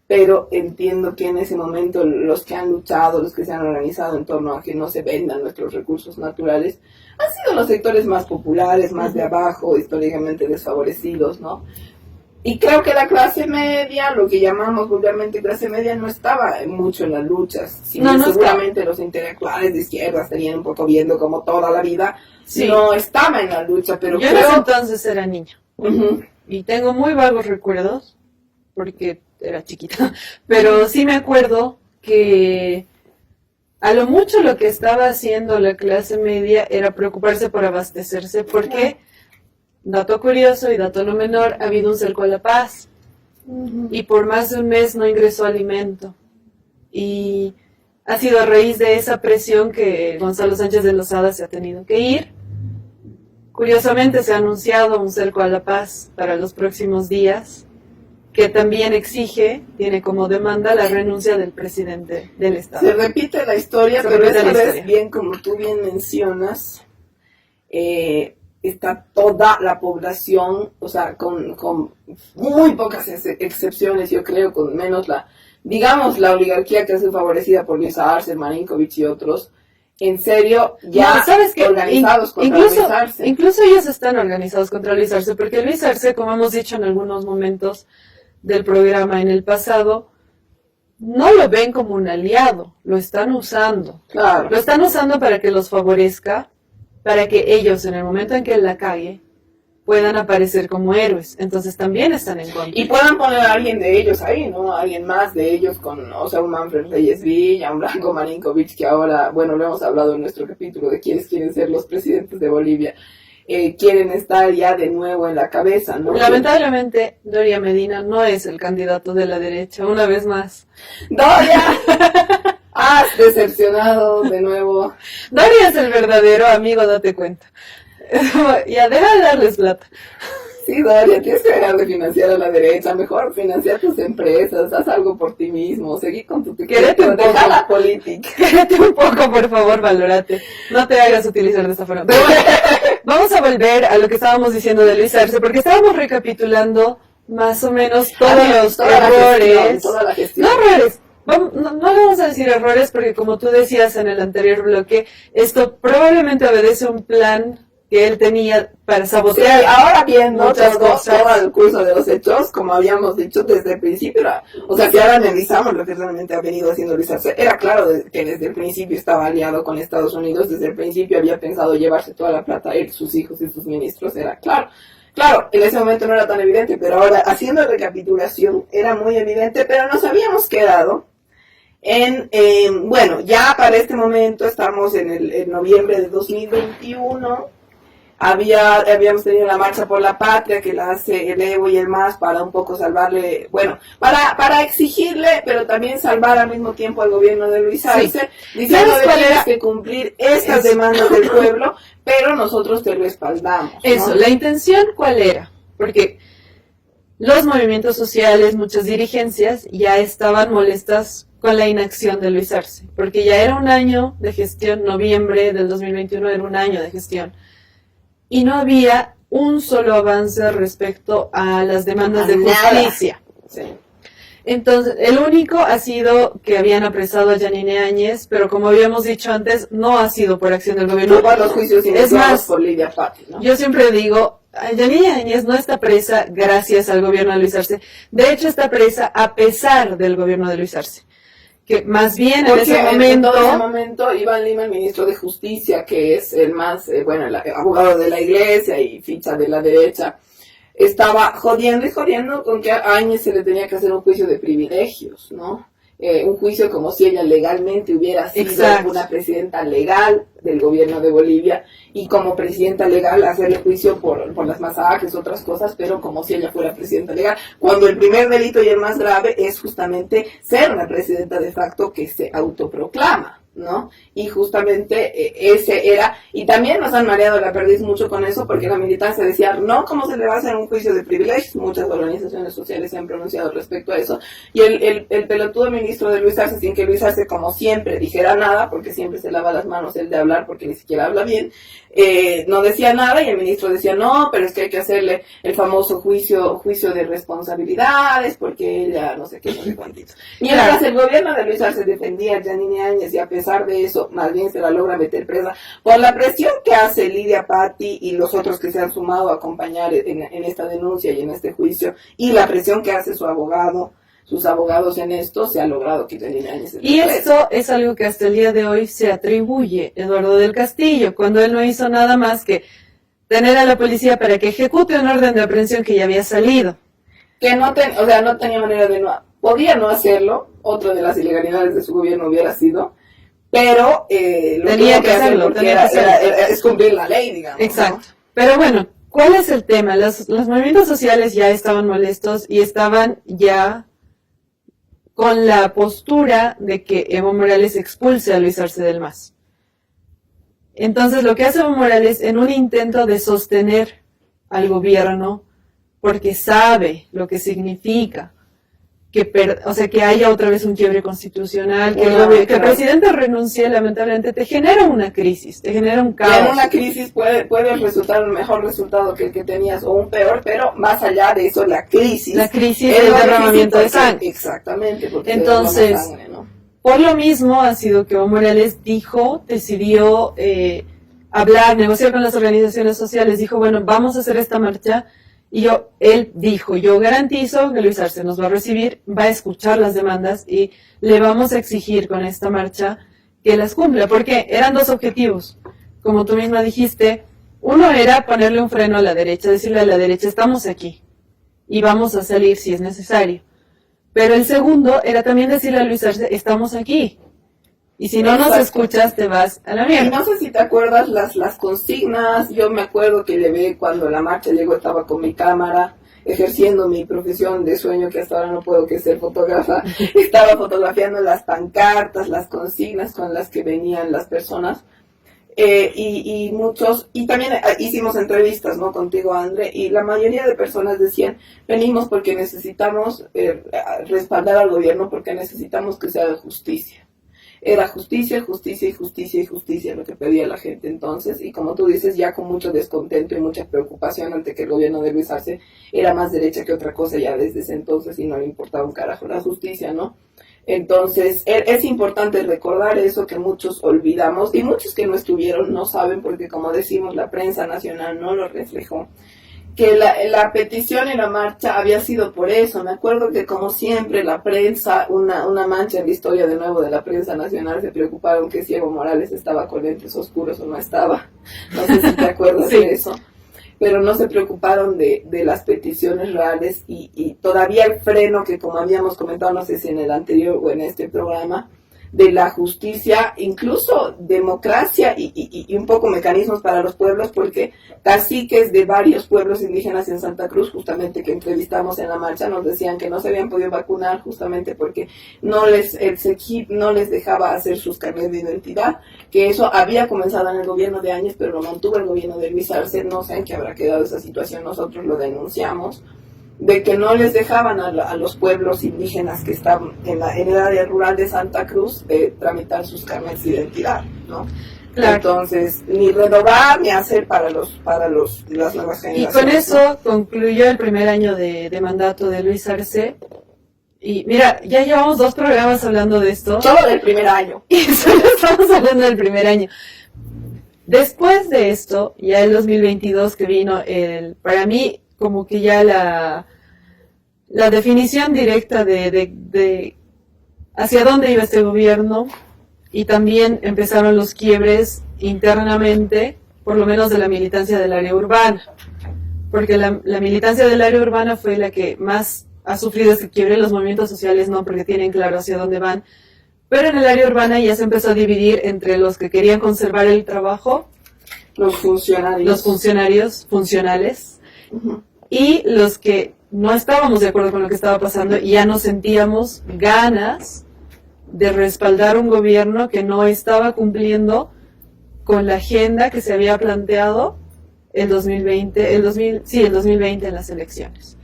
pero entiendo que en ese momento los que han luchado, los que se han organizado en torno a que no se vendan nuestros recursos naturales, han sido los sectores más populares, más de abajo, históricamente desfavorecidos, ¿no? Y creo que la clase media, lo que llamamos vulgarmente clase media, no estaba mucho en las luchas. Seguramente los intelectuales de izquierda estarían un poco viendo como toda la vida. Sí. No estaba en la lucha, pero yo en ese entonces era niña. Uh-huh. Y tengo muy vagos recuerdos, porque era chiquita. Pero sí me acuerdo que a lo mucho lo que estaba haciendo la clase media era preocuparse por abastecerse, porque... Dato curioso y dato no menor, ha habido un cerco a La Paz y por más de un mes no ingresó alimento. Y ha sido a raíz de esa presión que Gonzalo Sánchez de Lozada se ha tenido que ir. Curiosamente se ha anunciado un cerco a La Paz para los próximos días, que también tiene como demanda la renuncia del presidente del Estado. Se repite la historia, pero esta vez bien, como tú bien mencionas, está toda la población, o sea, con muy pocas excepciones, yo creo, con menos la oligarquía que ha sido favorecida por Luis Arce, Marinkovic y otros, en serio, ya organizados contra Luis Arce. Incluso ellos están organizados contra Luis Arce, porque Luis Arce, como hemos dicho en algunos momentos del programa en el pasado, no lo ven como un aliado, lo están usando. Claro. Lo están usando para que los favorezca, para que ellos, en el momento en que él la cague, puedan aparecer como héroes. Entonces también están en contra. Y puedan poner a alguien de ellos ahí, ¿no? Alguien más de ellos o sea, un Manfred Reyes Villa, un Branko Marinkovic, que ahora, bueno, lo hemos hablado en nuestro capítulo de quiénes quieren ser los presidentes de Bolivia. Quieren estar ya de nuevo en la cabeza, ¿no? Lamentablemente, Doria Medina no es el candidato de la derecha, una vez más. ¡Doria! Has decepcionado de nuevo. Doria es el verdadero amigo, date cuenta. Ya, deja de darles plata. Sí, Doria, tienes que dejar de financiar a la derecha, mejor financiar tus empresas, haz algo por ti mismo, seguí con tu Quédate un deja poco. la política. Quédate un poco, por favor, valórate. No te hagas utilizar de esta forma. Pero bueno, vamos a volver a lo que estábamos diciendo de Luis Arce, porque estábamos recapitulando más o menos todos los errores. Toda la gestión. No errores. No vamos a decir errores porque, como tú decías en el anterior bloque, esto probablemente obedece a un plan que él tenía para sabotear. Sí, ahora viendo muchas cosas. todo el curso de los hechos, como habíamos dicho desde el principio, o sea, si ahora analizamos lo que realmente ha venido haciendo Luis Arce, era claro que desde el principio estaba aliado con Estados Unidos, desde el principio había pensado llevarse toda la plata, él, sus hijos y sus ministros, era claro. Claro, en ese momento no era tan evidente, pero ahora, haciendo recapitulación, era muy evidente, pero nos habíamos quedado bueno, ya para este momento estamos en noviembre de 2021, habíamos tenido la marcha por la patria que la hace el Evo y el MAS para un poco salvarle, bueno, para exigirle, pero también salvar al mismo tiempo al gobierno de Luis Arce, diciendo que tienes que cumplir estas demandas del pueblo, pero nosotros te respaldamos, ¿no? Eso, la intención, ¿cuál era? Porque los movimientos sociales, muchas dirigencias, ya estaban molestas con la inacción de Luis Arce, porque ya era un año de gestión, noviembre del 2021 era un año de gestión, y no había un solo avance respecto a las demandas de justicia. Sí. Entonces, el único ha sido que habían apresado a Yanine Áñez, pero como habíamos dicho antes, no ha sido por acción del gobierno. Tuvo los juicios iniciados por Lidia Patti, ¿no? Yo siempre digo, Yanine Áñez no está presa gracias al gobierno de Luis Arce. De hecho, está presa a pesar del gobierno de Luis Arce. Que más bien en ese momento Iván Lima, el ministro de Justicia, que es el más, el abogado de la iglesia y ficha de la derecha, estaba jodiendo y jodiendo con que a Áñez se le tenía que hacer un juicio de privilegios, ¿no? Un juicio como si ella legalmente hubiera sido una presidenta legal del gobierno de Bolivia y como presidenta legal hacerle juicio por las masacres, otras cosas, pero como si ella fuera presidenta legal, cuando el primer delito y el más grave es justamente ser una presidenta de facto que se autoproclama, ¿no? Y justamente ese era, y también nos han mareado la perdiz mucho con eso, porque la militancia decía, no, ¿cómo se le va a hacer un juicio de privilegios? Muchas organizaciones sociales se han pronunciado respecto a eso, y el pelotudo ministro de Luis Arce, sin que Luis Arce, como siempre, dijera nada, porque siempre se lava las manos él de hablar, porque ni siquiera habla bien, no decía nada, y el ministro decía, no, pero es que hay que hacerle el famoso juicio de responsabilidades, porque ella no sé qué, no sé cuántitos. Mientras el gobierno de Luis Arce defendía a Yanine Áñez, y a pesar de eso, más bien se la logra meter presa por la presión que hace Lidia Patti y los otros que se han sumado a acompañar en esta denuncia y en este juicio, y la presión que hace su abogado, sus abogados en esto, se ha logrado que Yanine Áñez. Y esto es algo que hasta el día de hoy se atribuye a Eduardo del Castillo, cuando él no hizo nada más que tener a la policía para que ejecute un orden de aprehensión que ya había salido. Que no tenía manera de podía no hacerlo, otra de las ilegalidades de su gobierno hubiera sido, pero lo tenía que hacerlo, es cumplir la ley, digamos. Exacto. ¿No? Pero bueno, ¿cuál es el tema? Los movimientos sociales ya estaban molestos y estaban ya con la postura de que Evo Morales expulse a Luis Arce del MAS. Entonces, lo que hace Evo Morales en un intento de sostener al gobierno, porque sabe lo que significa que haya otra vez un quiebre constitucional, que el presidente renuncie, lamentablemente te genera una crisis, te genera un caos. Y en una crisis puede resultar un mejor resultado que el que tenías o un peor, pero más allá de eso, la crisis es el derramamiento de sangre. Exactamente. Porque entonces, sangre, ¿no? Por lo mismo ha sido que Evo Morales decidió hablar, negociar con las organizaciones sociales, dijo, bueno, vamos a hacer esta marcha. Y él dijo, yo garantizo que Luis Arce nos va a recibir, va a escuchar las demandas y le vamos a exigir con esta marcha que las cumpla, porque eran dos objetivos. Como tú misma dijiste, Uno era ponerle un freno a la derecha, decirle a la derecha, estamos aquí y vamos a salir si es necesario. Pero el segundo era también decirle a Luis Arce, estamos aquí. Y si no nos escuchas, te vas a la mierda. Y no sé si te acuerdas las consignas. Yo me acuerdo que llevé cuando la marcha llegó, estaba con mi cámara, ejerciendo mi profesión de sueño, que hasta ahora no puedo, que ser fotógrafa. Estaba fotografiando las pancartas, las consignas con las que venían las personas. Y muchos, y también hicimos entrevistas, ¿no? Contigo, André, y la mayoría de personas decían, venimos porque necesitamos respaldar al gobierno, porque necesitamos que se haga justicia. Era justicia, justicia y justicia y justicia lo que pedía la gente entonces, y como tú dices, ya con mucho descontento y mucha preocupación ante que el gobierno de Luis Arce era más derecha que otra cosa ya desde ese entonces y no le importaba un carajo la justicia, ¿no? Entonces, es importante recordar eso que muchos olvidamos y muchos que no estuvieron no saben porque, como decimos, la prensa nacional no lo reflejó. Que la petición y la marcha había sido por eso. Me acuerdo que, como siempre, la prensa, una mancha en la historia de nuevo de la prensa nacional, se preocuparon que si Evo Morales estaba con lentes oscuros o no estaba. No sé si te acuerdas sí. de eso. Pero no se preocuparon de las peticiones reales y todavía el freno que, como habíamos comentado, no sé si en el anterior o en este programa, de la justicia, incluso democracia y un poco mecanismos para los pueblos, porque caciques de varios pueblos indígenas en Santa Cruz, justamente que entrevistamos en la marcha, nos decían que no se habían podido vacunar justamente porque el CEGIP no les dejaba hacer sus carnets de identidad, que eso había comenzado en el gobierno de Áñez, pero lo mantuvo el gobierno de Luis Arce. No sé en qué habrá quedado esa situación, nosotros lo denunciamos, de que no les dejaban a los pueblos indígenas que estaban en el área rural de Santa Cruz tramitar sus carnets de identidad, ¿no? Claro. Entonces, ni renovar ni hacer para las nuevas generaciones. Y con eso concluyó el primer año de mandato de Luis Arce. Y mira, ya llevamos 2 programas hablando de esto. Solo del primer año. Y solo estamos hablando del primer año. Después de esto, ya el 2022 que vino, para mí, como que ya la definición directa de hacia dónde iba este gobierno, y también empezaron los quiebres internamente, por lo menos de la militancia del área urbana, porque la militancia del área urbana fue la que más ha sufrido ese quiebre. Los movimientos sociales no, porque tienen claro hacia dónde van, pero en el área urbana ya se empezó a dividir entre los que querían conservar el trabajo, los funcionarios funcionales, uh-huh, y los que no estábamos de acuerdo con lo que estaba pasando y ya no sentíamos ganas de respaldar un gobierno que no estaba cumpliendo con la agenda que se había planteado el 2020 en las elecciones.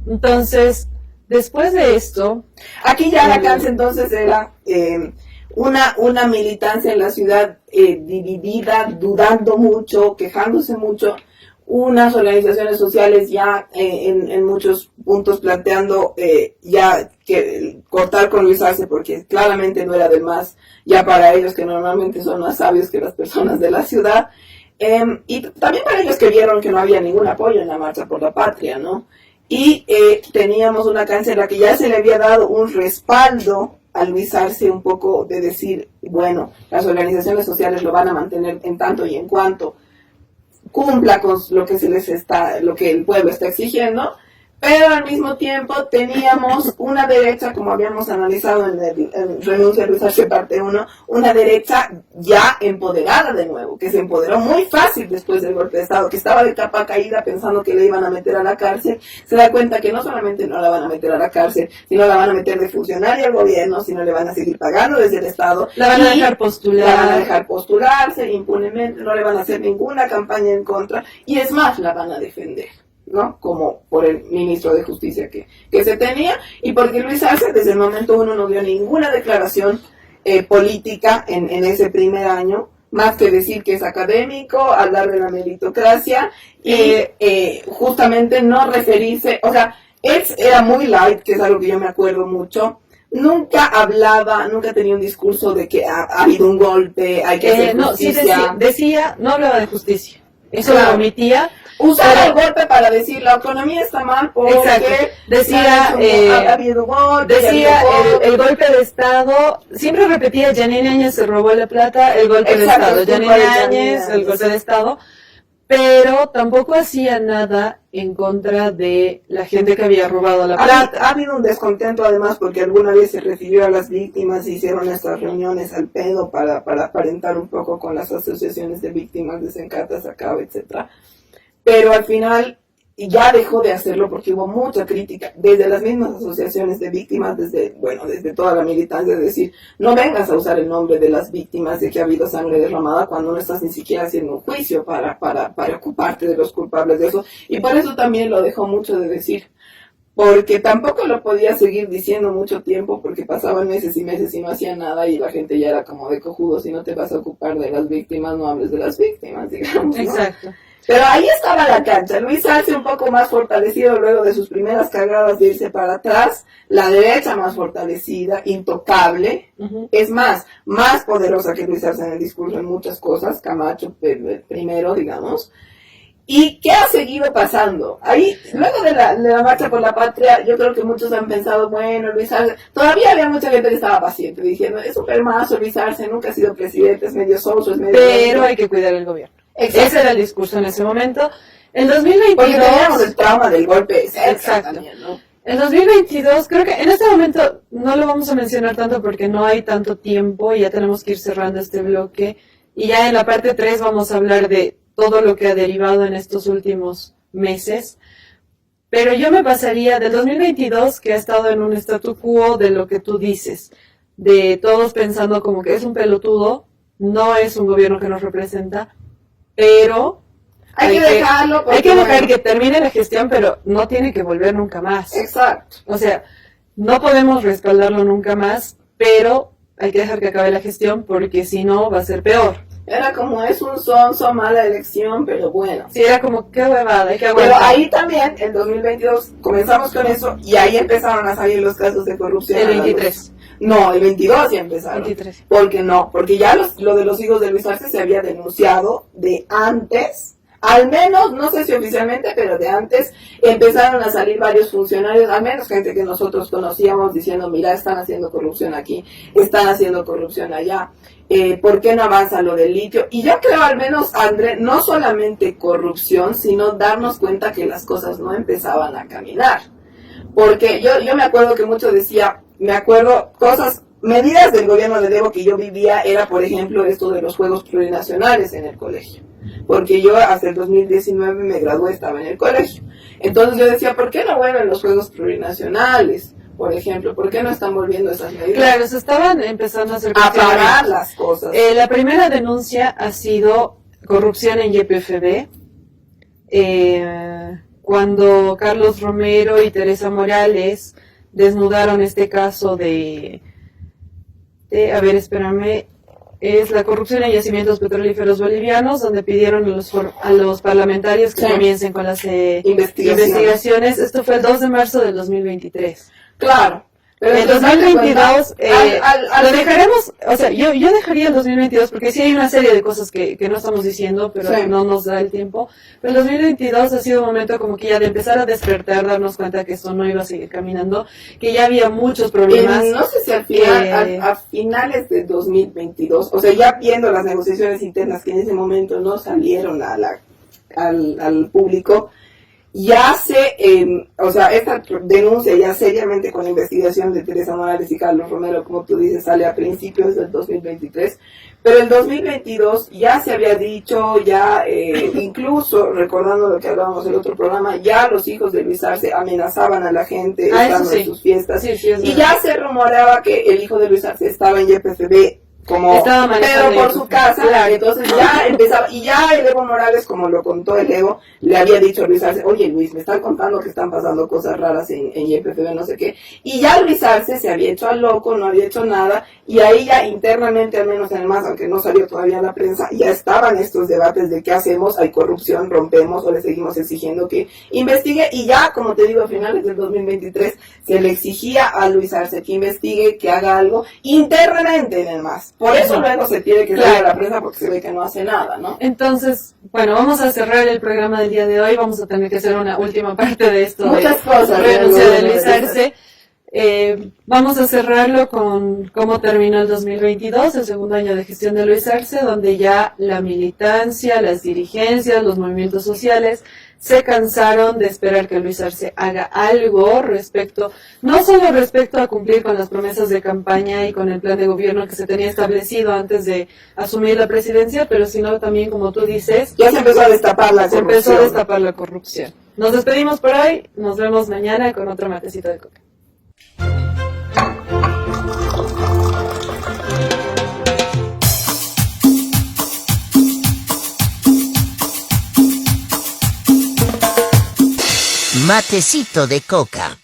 Entonces, después de esto, aquí ya la cancha entonces era una militancia en la ciudad dividida, dudando mucho, quejándose mucho, unas organizaciones sociales ya en muchos puntos planteando ya que cortar con Luis Arce, porque claramente no era de más ya para ellos, que normalmente son más sabios que las personas de la ciudad, y también para ellos que vieron que no había ningún apoyo en la Marcha por la Patria, ¿no? Y teníamos una cancha en la que ya se le había dado un respaldo a Luis Arce, un poco de decir, bueno, las organizaciones sociales lo van a mantener en tanto y en cuanto cumpla con lo que lo que el pueblo está exigiendo, pero al mismo tiempo teníamos una derecha, como habíamos analizado en Renuncia a Luis Arce parte 1, una derecha ya empoderada de nuevo, que se empoderó muy fácil después del golpe de Estado, que estaba de capa caída pensando que le iban a meter a la cárcel. Se da cuenta que no solamente no la van a meter a la cárcel, sino la van a meter de funcionaria al gobierno, sino le van a seguir pagando desde el Estado. La van a dejar postular. La van a dejar postularse impunemente, no le van a hacer ninguna campaña en contra, y es más, la van a defender, ¿no? Como por el ministro de Justicia que se tenía, y porque Luis Arce desde el momento 1 no dio ninguna declaración política en ese primer año, más que decir que es académico, hablar de la meritocracia y justamente no referirse, o sea, él era muy light, que es algo que yo me acuerdo mucho. Nunca hablaba, nunca tenía un discurso de que ha habido un golpe, hay que hacer justicia. No, sí no hablaba de justicia, eso claro. Lo omitía. Usaba el golpe para decir la economía está mal porque decía el golpe de Estado, siempre repetía Yanine Áñez se robó la plata, el golpe de Estado, Yanine Áñez, el golpe de Estado, pero tampoco hacía nada en contra de la gente que había robado la plata. Ha habido un descontento además porque alguna vez se refirió a las víctimas y hicieron estas reuniones al pedo para aparentar un poco con las asociaciones de víctimas de Sencata, Sacaba, etcétera. Pero al final ya dejó de hacerlo porque hubo mucha crítica desde las mismas asociaciones de víctimas, desde toda la militancia, de decir, no vengas a usar el nombre de las víctimas de que ha habido sangre derramada cuando no estás ni siquiera haciendo un juicio para ocuparte de los culpables de eso. Y por eso también lo dejó mucho de decir, porque tampoco lo podía seguir diciendo mucho tiempo porque pasaban meses y meses y no hacía nada y la gente ya era como de cojudo, si no te vas a ocupar de las víctimas, no hables de las víctimas, digamos, ¿no? Exacto. Pero ahí estaba la cancha. Luis Arce un poco más fortalecido luego de sus primeras cagadas de irse para atrás. La derecha más fortalecida, intocable. Es más poderosa que Luis Arce en el discurso en muchas cosas. Camacho primero, digamos. ¿Y qué ha seguido pasando? Ahí, luego de la marcha por la patria, yo creo que muchos han pensado, bueno, Luis Arce, todavía había mucha gente que estaba paciente, diciendo, es un permazo, Luis Arce nunca ha sido presidente, es medio soso, es medio... Pero hay que cuidar el gobierno. Exacto. Ese era el discurso en ese momento. En 2022... Porque teníamos el trauma del golpe de cerca. Exacto. También, ¿no? En 2022, creo que en este momento no lo vamos a mencionar tanto porque no hay tanto tiempo y ya tenemos que ir cerrando este bloque. Y ya en la parte 3 vamos a hablar de todo lo que ha derivado en estos últimos meses. Pero yo me pasaría del 2022, que ha estado en un statu quo de lo que tú dices, de todos pensando como que es un pelotudo, no es un gobierno que nos representa, pero hay que dejar que termine la gestión, pero no tiene que volver nunca más. Exacto. O sea, no podemos respaldarlo nunca más, pero hay que dejar que acabe la gestión porque si no va a ser peor. Era como, es un sonso, mala elección, pero bueno. Sí, era como, qué huevada, hay que aguantar. Pero ahí también, en 2022, comenzamos con eso y ahí empezaron a salir los casos de corrupción. El 23. No, el 22 ya empezaron. 23. Porque ya lo de los hijos de Luis Arce se había denunciado de antes. Al menos, no sé si oficialmente, pero de antes empezaron a salir varios funcionarios, al menos gente que nosotros conocíamos, diciendo, mira, están haciendo corrupción aquí, están haciendo corrupción allá, ¿por qué no avanza lo del litio? Y yo creo, al menos, André, no solamente corrupción, sino darnos cuenta que las cosas no empezaban a caminar. Porque yo me acuerdo que mucho decía, medidas del gobierno de Evo que yo vivía era, por ejemplo, esto de los juegos plurinacionales en el colegio. Porque yo hasta el 2019 me gradué, estaba en el colegio. Entonces yo decía, ¿por qué no vuelven los juegos plurinacionales? Por ejemplo, ¿por qué no están volviendo esas medidas? Claro, se estaban empezando a hacer parar las cosas. La primera denuncia ha sido corrupción en YPFB. Cuando Carlos Romero y Teresa Morales desnudaron este caso es la corrupción en yacimientos petrolíferos bolivianos, donde pidieron a los parlamentarios que comiencen con las investigaciones. Esto fue el 2 de marzo del 2023. Claro. Pero el 2022 lo dejaremos, o sea, yo dejaría el 2022 porque sí hay una serie de cosas que no estamos diciendo, pero no nos da el tiempo. Pero el 2022 ha sido un momento como que ya de empezar a despertar, darnos cuenta que esto no iba a seguir caminando, que ya había muchos problemas. No sé si al final, a finales de 2022, o sea, ya viendo las negociaciones internas que en ese momento no salieron al público, ya esta denuncia ya seriamente con la investigación de Teresa Morales y Carlos Romero, como tú dices, sale a principios del 2023, pero el 2022 ya se había dicho, incluso recordando lo que hablábamos en el otro programa, ya los hijos de Luis Arce amenazaban a la gente estando en sus fiestas, y ya se rumoraba que el hijo de Luis Arce estaba en YPFB, pero por su casa, claro. Entonces ya empezaba, y ya el Evo Morales, como lo contó el Evo, le había dicho a Luis Arce, oye Luis, me están contando que están pasando cosas raras en YPFB, no sé qué, y ya Luis Arce se había hecho al loco, no había hecho nada, y ahí ya internamente, al menos en el MAS, aunque no salió todavía a la prensa, ya estaban estos debates de qué hacemos, hay corrupción, rompemos, o le seguimos exigiendo que investigue, y ya, como te digo, a finales del 2023, se le exigía a Luis Arce que investigue, que haga algo internamente en el MAS. Por eso luego se tiene que salir a la prensa porque se ve que no hace nada, ¿no? Entonces, bueno, vamos a cerrar el programa del día de hoy. Vamos a tener que hacer una última parte de esto. Muchas cosas. Renuncia de Luis Arce. Vamos a cerrarlo con cómo terminó el 2022, el segundo año de gestión de Luis Arce, donde ya la militancia, las dirigencias, los movimientos sociales se cansaron de esperar que Luis Arce haga algo respecto, no solo respecto a cumplir con las promesas de campaña y con el plan de gobierno que se tenía establecido antes de asumir la presidencia, pero sino también, como tú dices, ya se empezó a destapar la corrupción. Se empezó a destapar la corrupción. Nos despedimos por hoy, nos vemos mañana con otro matecito de coca. Matecito de coca.